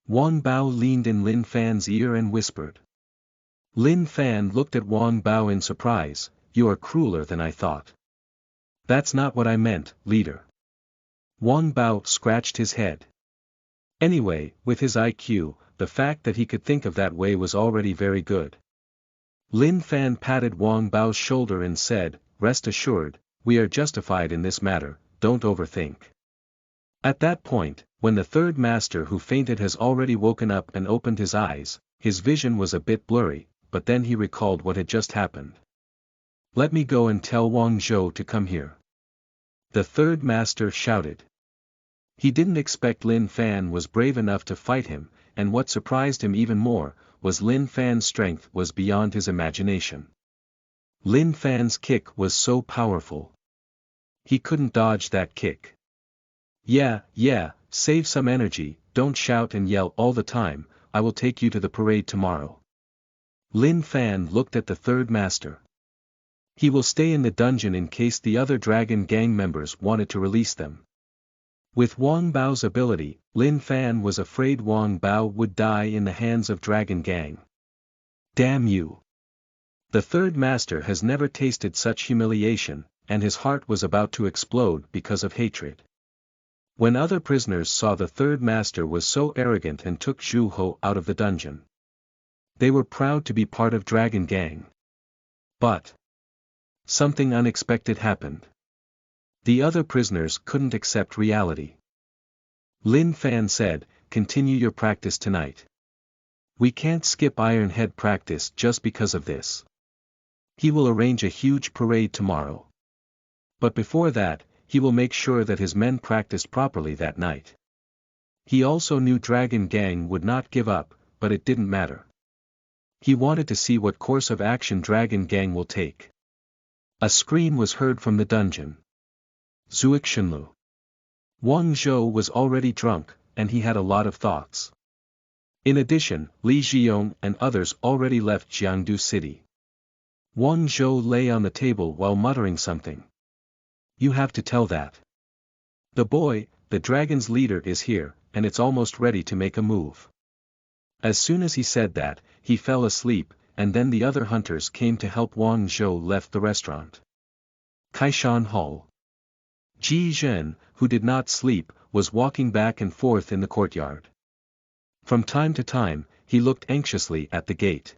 Wang Bao leaned in Lin Fan's ear and whispered. Lin Fan looked at Wang Bao in surprise, "You are crueler than I thought." "That's not what I meant, leader." Wang Bao scratched his head. Anyway, with his IQ, the fact that he could think of that way was already very good. Lin Fan patted Wang Bao's shoulder and said, "Rest assured, we are justified in this matter, don't overthink." At that point, when the third master who fainted has already woken up and opened his eyes, his vision was a bit blurry, but then he recalled what had just happened. "Let me go and tell Wang Zhou to come here," the third master shouted. He didn't expect Lin Fan was brave enough to fight him, and what surprised him even more, was Lin Fan's strength was beyond his imagination. Lin Fan's kick was so powerful. He couldn't dodge that kick. Yeah, save some energy, don't shout and yell all the time, I will take you to the parade tomorrow." Lin Fan looked at the third master. He will stay in the dungeon in case the other dragon gang members wanted to release them. With Wang Bao's ability, Lin Fan was afraid Wang Bao would die in the hands of Dragon Gang. Damn you! The third master has never tasted such humiliation, and his heart was about to explode because of hatred. When other prisoners saw the third master was so arrogant and took Zhu Ho out of the dungeon, they were proud to be part of Dragon Gang. But something unexpected happened. The other prisoners couldn't accept reality. Lin Fan said, "Continue your practice tonight. We can't skip Iron Head practice just because of this. He will arrange a huge parade tomorrow. But before that, he will make sure that his men practiced properly that night." He also knew Dragon Gang would not give up, but it didn't matter. He wanted to see what course of action Dragon Gang will take. A scream was heard from the dungeon. Zuixinlu. Wang Zhou was already drunk, and he had a lot of thoughts. In addition, Li Zhiyong and others already left Jiangdu City. Wang Zhou lay on the table while muttering something. "You have to tell that. The boy, the dragon's leader is here, and it's almost ready to make a move." As soon as he said that, he fell asleep, and then the other hunters came to help Wang Zhou left the restaurant. Kaishan Hall. Ji Zhen, who did not sleep, was walking back and forth in the courtyard. From time to time, he looked anxiously at the gate.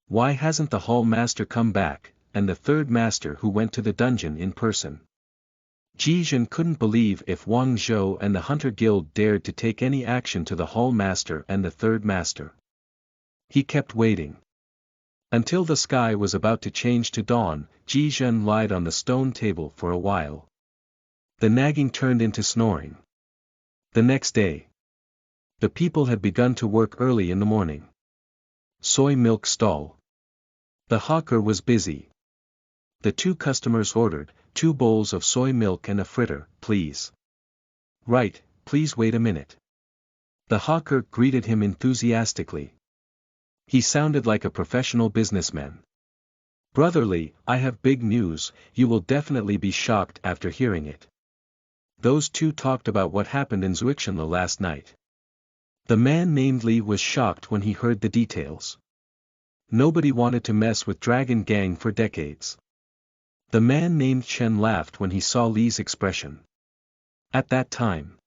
Why hasn't the hall master come back, and the third master who went to the dungeon in person? Ji Zhen couldn't believe if Wang Zhou and the Hunter Guild dared to take any action to the hall master and the third master. He kept waiting. Until the sky was about to change to dawn, Ji Zhen lied on the stone table for a while. The nagging turned into snoring. The next day, the people had begun to work early in the morning. Soy milk stall. The hawker was busy. The two customers ordered, 2 bowls of soy milk and a fritter, please. Right, please wait a minute. The hawker greeted him enthusiastically. He sounded like a professional businessman. Brotherly, I have big news, you will definitely be shocked after hearing it. Those two talked about what happened in Zuixinla last night. The man named Li was shocked when he heard the details. Nobody wanted to mess with Dragon Gang for decades. The man named Chen laughed when he saw Li's expression. At that time,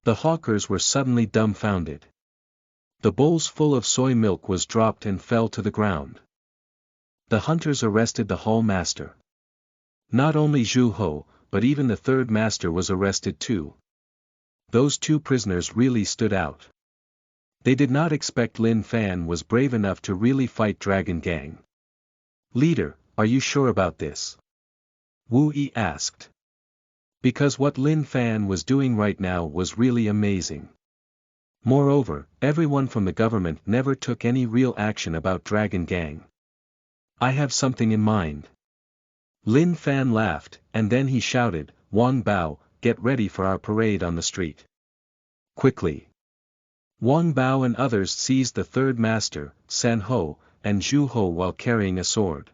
the hawkers were suddenly dumbfounded. The bowls full of soy milk was dropped and fell to the ground. The hunters arrested the hall master. Not only Zhu Ho, but even the third master was arrested too. Those two prisoners really stood out. They did not expect Lin Fan was brave enough to really fight Dragon Gang. Leader, are you sure about this? Wu Yi asked. Because what Lin Fan was doing right now was really amazing. Moreover, everyone from the government never took any real action about Dragon Gang. I have something in mind. Lin Fan laughed, and then he shouted, Wang Bao, get ready for our parade on the street. Quickly. Wang Bao and others seized the third master, San Ho, and Zhu Ho while carrying a sword.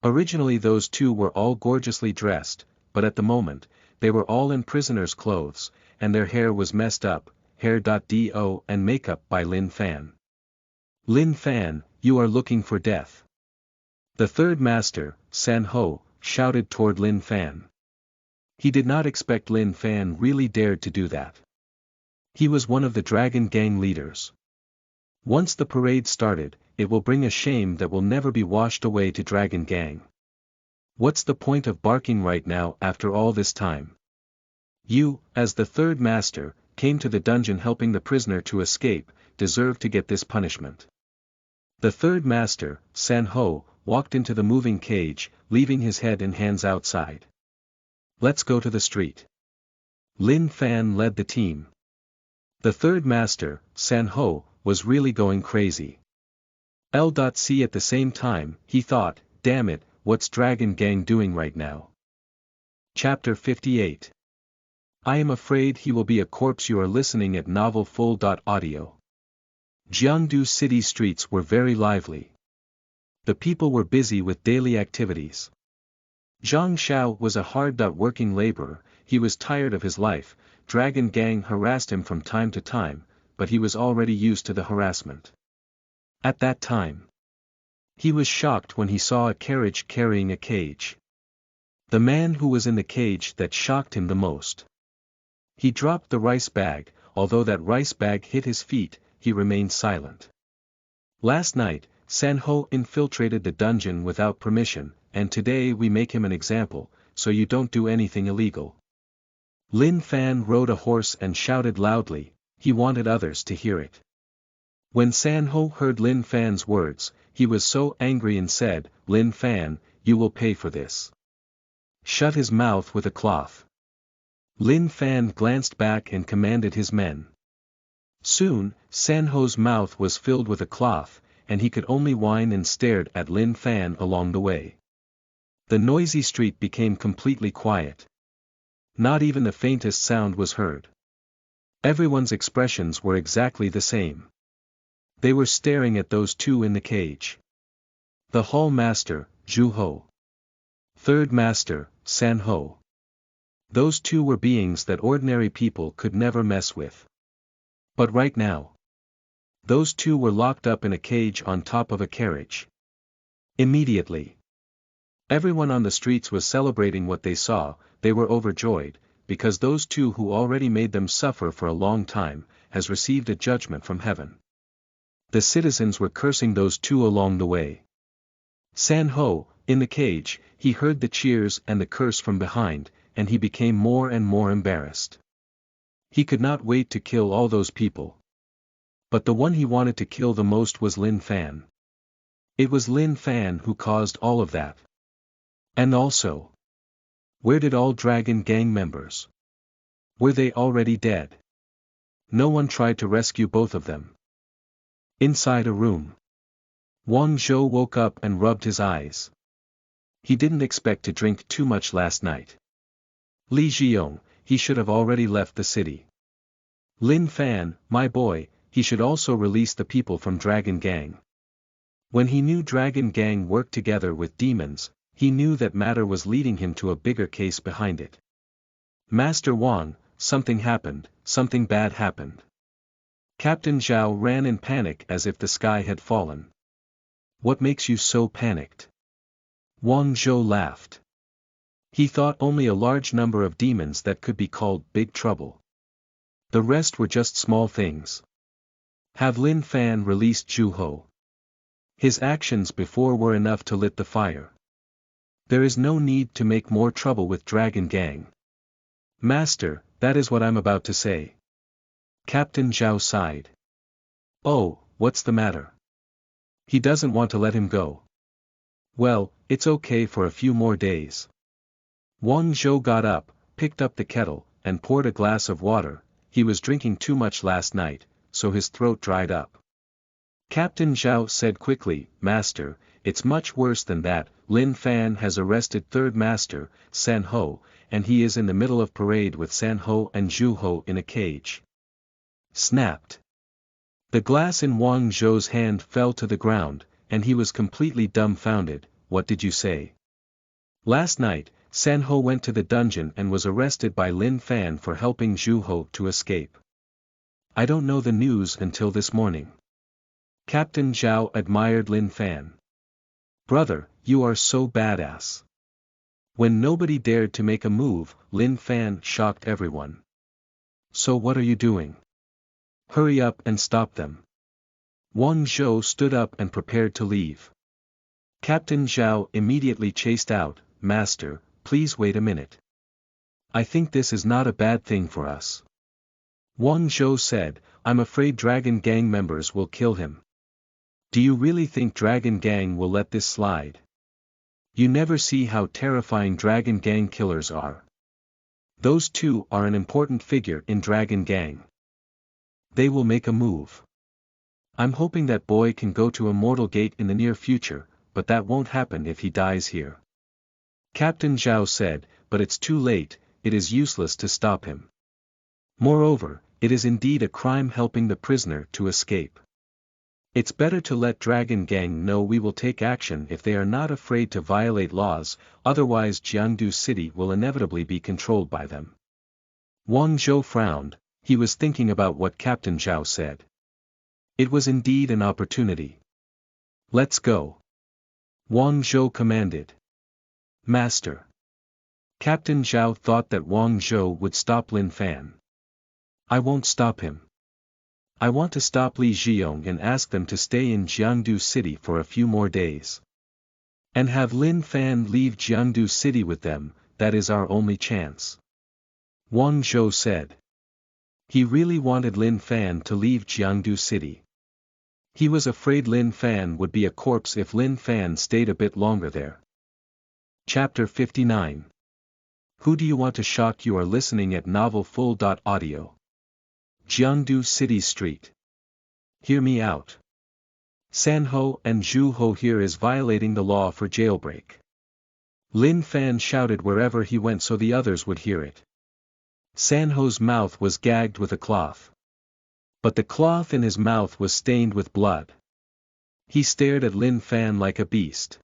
Originally those two were all gorgeously dressed, but at the moment, they were all in prisoners' clothes, and their hair was messed up, hair.do and makeup by Lin Fan. Lin Fan, you are looking for death. The third master, San Ho, shouted toward Lin Fan. He did not expect Lin Fan really dared to do that. He was one of the Dragon Gang leaders. Once the parade started, it will bring a shame that will never be washed away to Dragon Gang. What's the point of barking right now after all this time? You, as the third master, came to the dungeon helping the prisoner to escape, deserve to get this punishment. The third master, San Ho, walked into the moving cage, leaving his head and hands outside. Let's go to the street. Lin Fan led the team. The third master, San Ho, was really going crazy. L.C. At the same time, he thought, damn it, what's Dragon Gang doing right now? Chapter 58. I am afraid he will be a corpse. You are listening at novelfull.audio. Jiangdu city streets were very lively. The people were busy with daily activities. Zhang Xiao was a hard-working laborer. He was tired of his life. Dragon Gang harassed him from time to time, but he was already used to the harassment. At that time, he was shocked when he saw a carriage carrying a cage. The man who was in the cage that shocked him the most. He dropped the rice bag. Although that rice bag hit his feet, he remained silent. Last night, San Ho infiltrated the dungeon without permission, and today we make him an example, so you don't do anything illegal. Lin Fan rode a horse and shouted loudly. He wanted others to hear it. When San Ho heard Lin Fan's words, he was so angry and said, Lin Fan, you will pay for this. Shut his mouth with a cloth. Lin Fan glanced back and commanded his men. Soon, San Ho's mouth was filled with a cloth, and he could only whine and stared at Lin Fan along the way. The noisy street became completely quiet. Not even the faintest sound was heard. Everyone's expressions were exactly the same. They were staring at those two in the cage. The hall master, Zhu Ho. Third master, San Ho. Those two were beings that ordinary people could never mess with. But right now, those two were locked up in a cage on top of a carriage. Immediately, everyone on the streets was celebrating what they saw. They were overjoyed, because those two who already made them suffer for a long time, has received a judgment from heaven. The citizens were cursing those two along the way. San Ho, in the cage, he heard the cheers and the curse from behind, and he became more and more embarrassed. He could not wait to kill all those people. But the one he wanted to kill the most was Lin Fan. It was Lin Fan who caused all of that. And also, where did all Dragon Gang members? Were they already dead? No one tried to rescue both of them. Inside a room, Wang Zhou woke up and rubbed his eyes. He didn't expect to drink too much last night. Li Jiong, he should have already left the city. Lin Fan, my boy, he should also release the people from Dragon Gang. When he knew Dragon Gang worked together with demons, he knew that matter was leading him to a bigger case behind it. Master Wang, something happened, something bad happened. Captain Zhao ran in panic as if the sky had fallen. What makes you so panicked? Wang Zhou laughed. He thought only a large number of demons that could be called big trouble. The rest were just small things. Have Lin Fan released Zhu Ho. His actions before were enough to lit the fire. There is no need to make more trouble with Dragon Gang. Master, that is what I'm about to say. Captain Zhao sighed. Oh, what's the matter? He doesn't want to let him go. Well, it's okay for a few more days. Wang Zhou got up, picked up the kettle, and poured a glass of water. He was drinking too much last night, so his throat dried up. Captain Zhao said quickly, Master, it's much worse than that. Lin Fan has arrested Third Master, San Ho, and he is in the middle of parade with San Ho and Zhu Ho in a cage. Snapped. The glass in Wang Zhou's hand fell to the ground, and he was completely dumbfounded. What did you say? Last night, San Ho went to the dungeon and was arrested by Lin Fan for helping Zhu Ho to escape. I don't know the news until this morning. Captain Zhao admired Lin Fan. Brother, you are so badass. When nobody dared to make a move, Lin Fan shocked everyone. So what are you doing? Hurry up and stop them. Wang Zhou stood up and prepared to leave. Captain Zhao immediately chased out, "Master, please wait a minute. I think this is not a bad thing for us." Wang Zhou said, "I'm afraid Dragon Gang members will kill him." "Do you really think Dragon Gang will let this slide? You never see how terrifying Dragon Gang killers are. Those two are an important figure in Dragon Gang. They will make a move. I'm hoping that boy can go to Immortal Gate in the near future, but that won't happen if he dies here." Captain Zhao said, "But it's too late, it is useless to stop him. Moreover, it is indeed a crime helping the prisoner to escape. It's better to let Dragon Gang know we will take action if they are not afraid to violate laws, otherwise Jiangdu City will inevitably be controlled by them." Wang Zhou frowned, he was thinking about what Captain Zhao said. It was indeed an opportunity. "Let's go," Wang Zhou commanded. "Master." Captain Zhao thought that Wang Zhou would stop Lin Fan. "I won't stop him. I want to stop Li Zhiyong and ask them to stay in Jiangdu City for a few more days. And have Lin Fan leave Jiangdu City with them, that is our only chance," Wang Zhou said. He really wanted Lin Fan to leave Jiangdu City. He was afraid Lin Fan would be a corpse if Lin Fan stayed a bit longer there. Chapter 59. Who do you want to shock? You are listening at novelfull.audio. Jiangdu City Street. Hear me out. Sanho and Zhu Ho here is violating the law for jailbreak. Lin Fan shouted wherever he went so the others would hear it. Sanho's mouth was gagged with a cloth. But the cloth in his mouth was stained with blood. He stared at Lin Fan like a beast.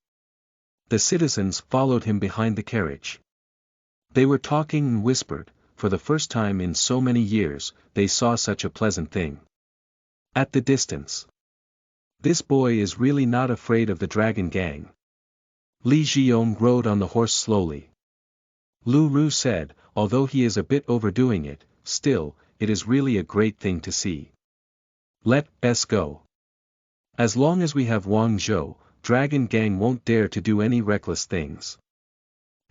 The citizens followed him behind the carriage. They were talking and whispered, for the first time in so many years, they saw such a pleasant thing. At the distance. This boy is really not afraid of the Dragon Gang. Li Zhiyong rode on the horse slowly. Lu Ru said, although he is a bit overdoing it, still, it is really a great thing to see. Let us go. As long as we have Wang Zhou, Dragon Gang won't dare to do any reckless things.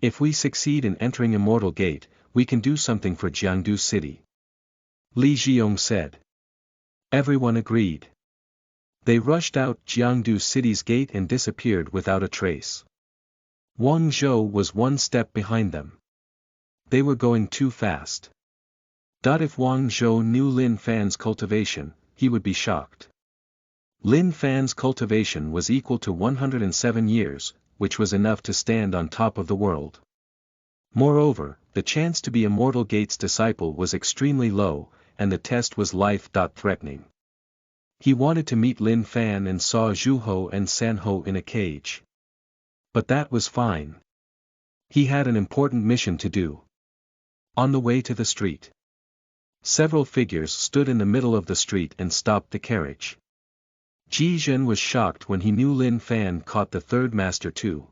If we succeed in entering Immortal Gate, we can do something for Jiangdu City. Li Zhiyong said. Everyone agreed. They rushed out Jiangdu City's gate and disappeared without a trace. Wang Zhou was one step behind them. They were going too fast. If Wang Zhou knew Lin Fan's cultivation, he would be shocked. Lin Fan's cultivation was equal to 107 years, which was enough to stand on top of the world. Moreover, the chance to be Immortal Gate's disciple was extremely low, and the test was life-threatening. He wanted to meet Lin Fan and saw Zhuho and Sanho in a cage. But that was fine. He had an important mission to do. On the way to the street, several figures stood in the middle of the street and stopped the carriage. Ji Zhen was shocked when he knew Lin Fan caught the third master too.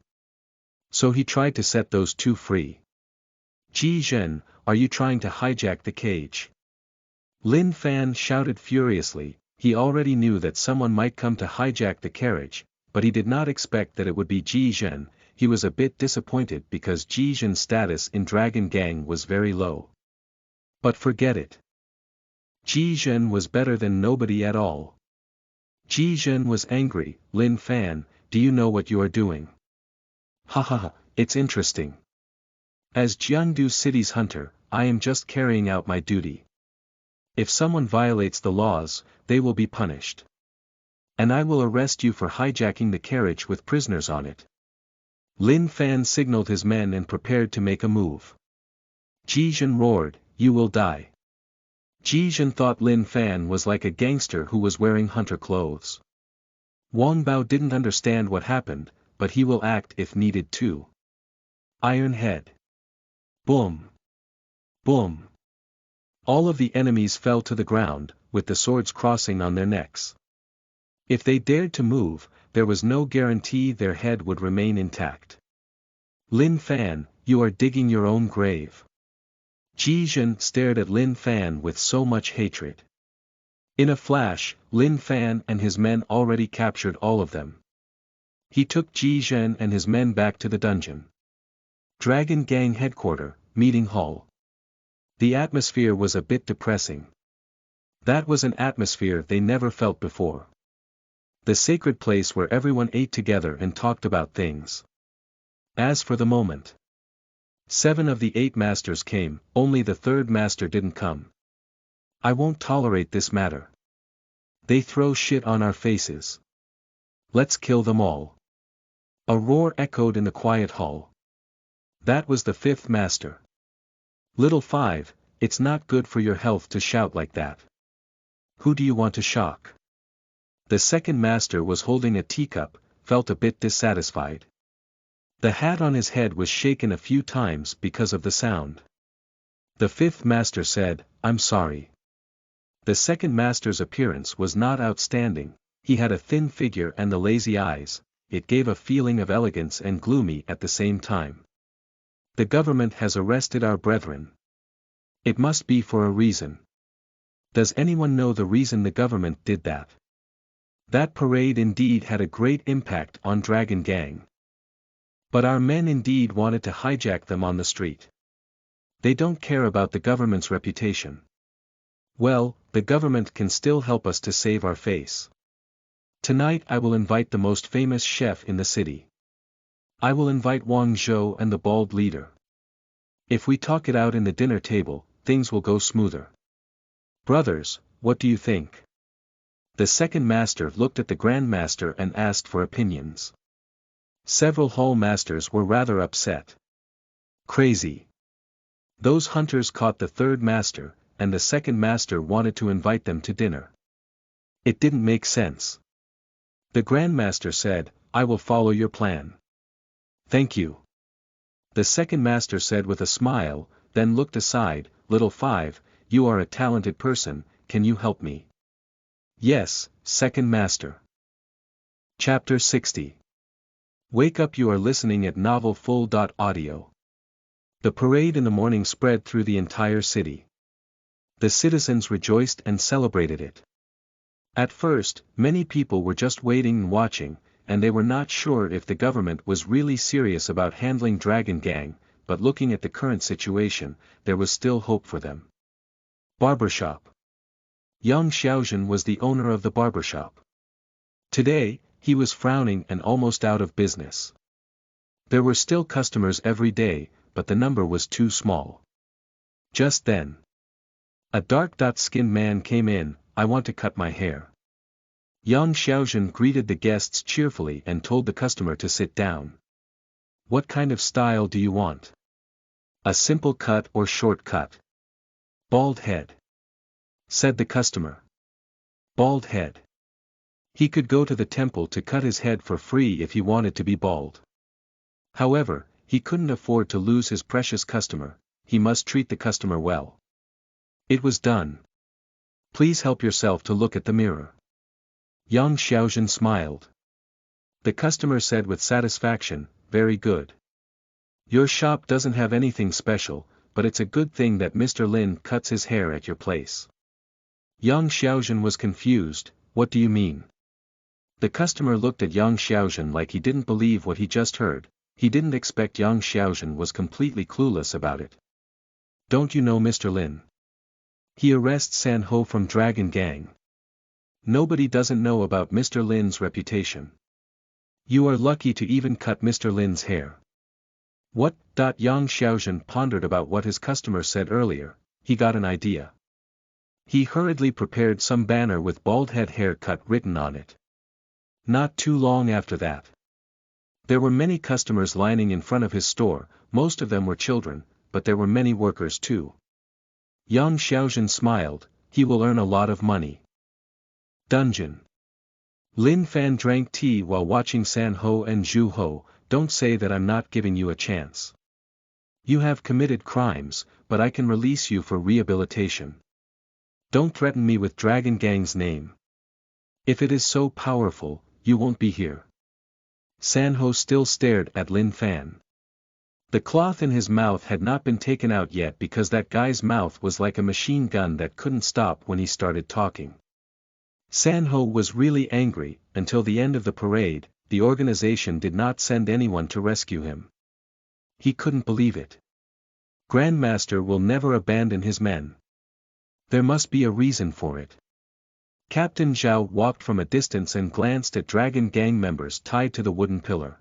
So he tried to set those two free. Ji Zhen, are you trying to hijack the cage? Lin Fan shouted furiously. He already knew that someone might come to hijack the carriage, but he did not expect that it would be Ji Zhen. He was a bit disappointed because Ji Zhen's status in Dragon Gang was very low. But forget it. Ji Zhen was better than nobody at all. Ji Zhen was angry. Lin Fan, do you know what you are doing? Ha ha ha, it's interesting. As Jiangdu City's hunter, I am just carrying out my duty. If someone violates the laws, they will be punished. And I will arrest you for hijacking the carriage with prisoners on it. Lin Fan signaled his men and prepared to make a move. Ji Zhen roared, you will die. Ji Zhen thought Lin Fan was like a gangster who was wearing hunter clothes. Wang Bao didn't understand what happened, but he will act if needed too. Iron Head. Boom. Boom. All of the enemies fell to the ground, with the swords crossing on their necks. If they dared to move, there was no guarantee their head would remain intact. Lin Fan, you are digging your own grave. Ji Zhen stared at Lin Fan with so much hatred. In a flash, Lin Fan and his men already captured all of them. He took Ji Zhen and his men back to the dungeon. Dragon Gang Headquarters, Meeting Hall. The atmosphere was a bit depressing. That was an atmosphere they never felt before. The sacred place where everyone ate together and talked about things. As for the moment, 7 of the 8 masters came, only the 3rd master didn't come. I won't tolerate this matter. They throw shit on our faces. Let's kill them all. A roar echoed in the quiet hall. That was the 5th master. Little 5, it's not good for your health to shout like that. Who do you want to shock? The 2nd master was holding a teacup, felt a bit dissatisfied. The hat on his head was shaken a few times because of the sound. The 5th master said, I'm sorry. The 2nd master's appearance was not outstanding. He had a thin figure and the lazy eyes. It gave a feeling of elegance and gloomy at the same time. The government has arrested our brethren. It must be for a reason. Does anyone know the reason the government did that? That parade indeed had a great impact on Dragon Gang. But our men indeed wanted to hijack them on the street. They don't care about the government's reputation. Well, the government can still help us to save our face. Tonight I will invite the most famous chef in the city. I will invite Wang Zhou and the bald leader. If we talk it out in the dinner table, things will go smoother. Brothers, what do you think? The 2nd master looked at the Grand Master and asked for opinions. Several hall masters were rather upset. Crazy. Those hunters caught the 3rd master, and the 2nd master wanted to invite them to dinner. It didn't make sense. The Grand Master said, I will follow your plan. Thank you. The 2nd master said with a smile, then looked aside, Little 5, you are a talented person, can you help me? Yes, 2nd master. Chapter 60. Wake up, you are listening at novelfull.audio. The parade in the morning spread through the entire city. The citizens rejoiced and celebrated it. At first, many people were just waiting and watching, and they were not sure if the government was really serious about handling Dragon Gang, but looking at the current situation, there was still hope for them. Barbershop. Yang Xiaozhen was the owner of the barbershop. Today, he was frowning and almost out of business. There were still customers every day, but the number was too small. Just then, a dark-skinned man came in, I want to cut my hair. Yang Xiaozhen greeted the guests cheerfully and told the customer to sit down. What kind of style do you want? A simple cut or short cut? Bald head, said the customer. Bald head. He could go to the temple to cut his head for free if he wanted to be bald. However, he couldn't afford to lose his precious customer, he must treat the customer well. It was done. Please help yourself to look at the mirror. Yang Xiaozhen smiled. The customer said with satisfaction, very good. Your shop doesn't have anything special, but it's a good thing that Mr. Lin cuts his hair at your place. Yang Xiaozhen was confused, what do you mean? The customer looked at Yang Xiaozhen like he didn't believe what he just heard, he didn't expect Yang Xiaozhen was completely clueless about it. Don't you know Mr. Lin? He arrests San Ho from Dragon Gang. Nobody doesn't know about Mr. Lin's reputation. You are lucky to even cut Mr. Lin's hair. What? Yang Xiaozhen pondered about what his customer said earlier, he got an idea. He hurriedly prepared some banner with bald head haircut written on it. Not too long after that, there were many customers lining in front of his store, most of them were children, but there were many workers too. Yang Xiaozhen smiled, he will earn a lot of money. Dungeon. Lin Fan drank tea while watching San Ho and Zhu Ho, don't say that I'm not giving you a chance. You have committed crimes, but I can release you for rehabilitation. Don't threaten me with Dragon Gang's name. If it is so powerful, you won't be here. San Ho still stared at Lin Fan. The cloth in his mouth had not been taken out yet because that guy's mouth was like a machine gun that couldn't stop when he started talking. Sanho was really angry. Until the end of the parade, the organization did not send anyone to rescue him. He couldn't believe it. Grandmaster will never abandon his men. There must be a reason for it. Captain Zhao walked from a distance and glanced at Dragon Gang members tied to the wooden pillar.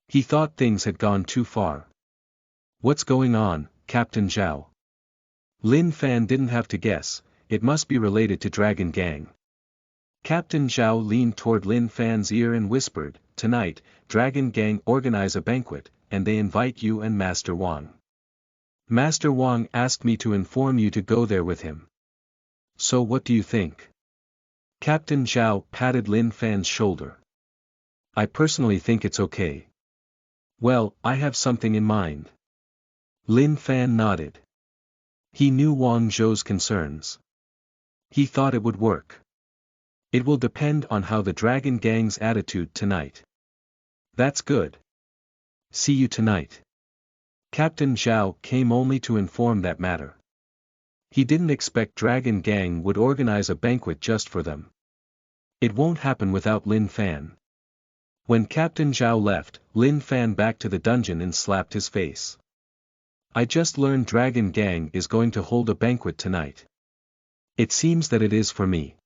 He thought things had gone too far. What's going on, Captain Zhao? Lin Fan didn't have to guess, it must be related to Dragon Gang. Captain Zhao leaned toward Lin Fan's ear and whispered, "Tonight, Dragon Gang organize a banquet, and they invite you and Master Wang. Master Wang asked me to inform you to go there with him. So what do you think?" Captain Zhao patted Lin Fan's shoulder. "I personally think it's okay." "Well, I have something in mind." Lin Fan nodded. He knew Wang Zhou's concerns. He thought it would work. "It will depend on how the Dragon Gang's attitude tonight." "That's good. See you tonight." Captain Zhao came only to inform that matter. He didn't expect Dragon Gang would organize a banquet just for them. It won't happen without Lin Fan. When Captain Zhao left, Lin Fan back to the dungeon and slapped his face. "I just learned Dragon Gang is going to hold a banquet tonight. It seems that it is for me.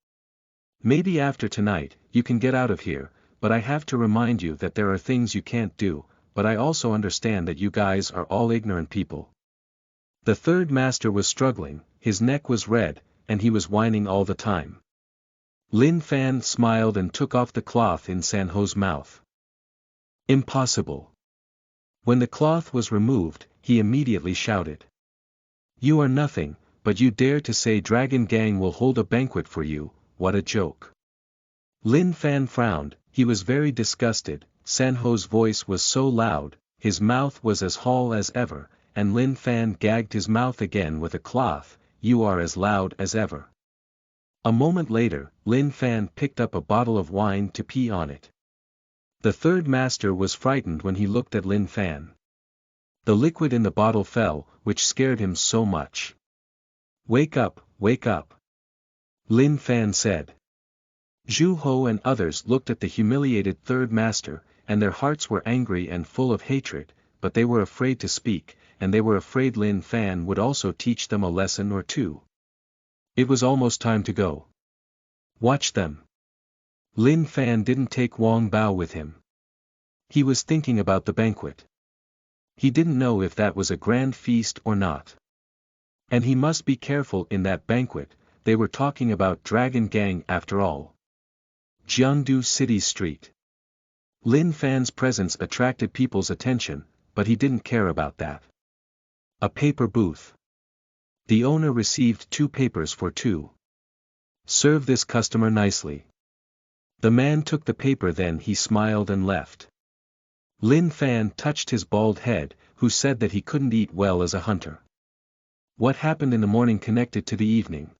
Maybe after tonight, you can get out of here, but I have to remind you that there are things you can't do, but I also understand that you guys are all ignorant people." The third master was struggling, his neck was red, and he was whining all the time. Lin Fan smiled and took off the cloth in Sanho's mouth. "Impossible." When the cloth was removed, he immediately shouted. "You are nothing, but you dare to say Dragon Gang will hold a banquet for you, what a joke." Lin Fan frowned, he was very disgusted. Sanho's voice was so loud, his mouth was as hollow as ever, and Lin Fan gagged his mouth again with a cloth. "You are as loud as ever." A moment later, Lin Fan picked up a bottle of wine to pee on it. The third master was frightened when he looked at Lin Fan. The liquid in the bottle fell, which scared him so much. Wake up, Lin Fan said. Zhu Ho and others looked at the humiliated third master, and their hearts were angry and full of hatred, but they were afraid to speak, and they were afraid Lin Fan would also teach them a lesson or two. It was almost time to go. Watch them. Lin Fan didn't take Wang Bao with him. He was thinking about the banquet. He didn't know if that was a grand feast or not. And he must be careful in that banquet, they were talking about Dragon Gang after all. Jiangdu City Street. Lin Fan's presence attracted people's attention, but he didn't care about that. A paper booth. The owner received 2 papers for 2. Serve this customer nicely. The man took the paper, then he smiled and left. Lin Fan touched his bald head, who said that he couldn't eat well as a hunter. What happened in the morning connected to the evening.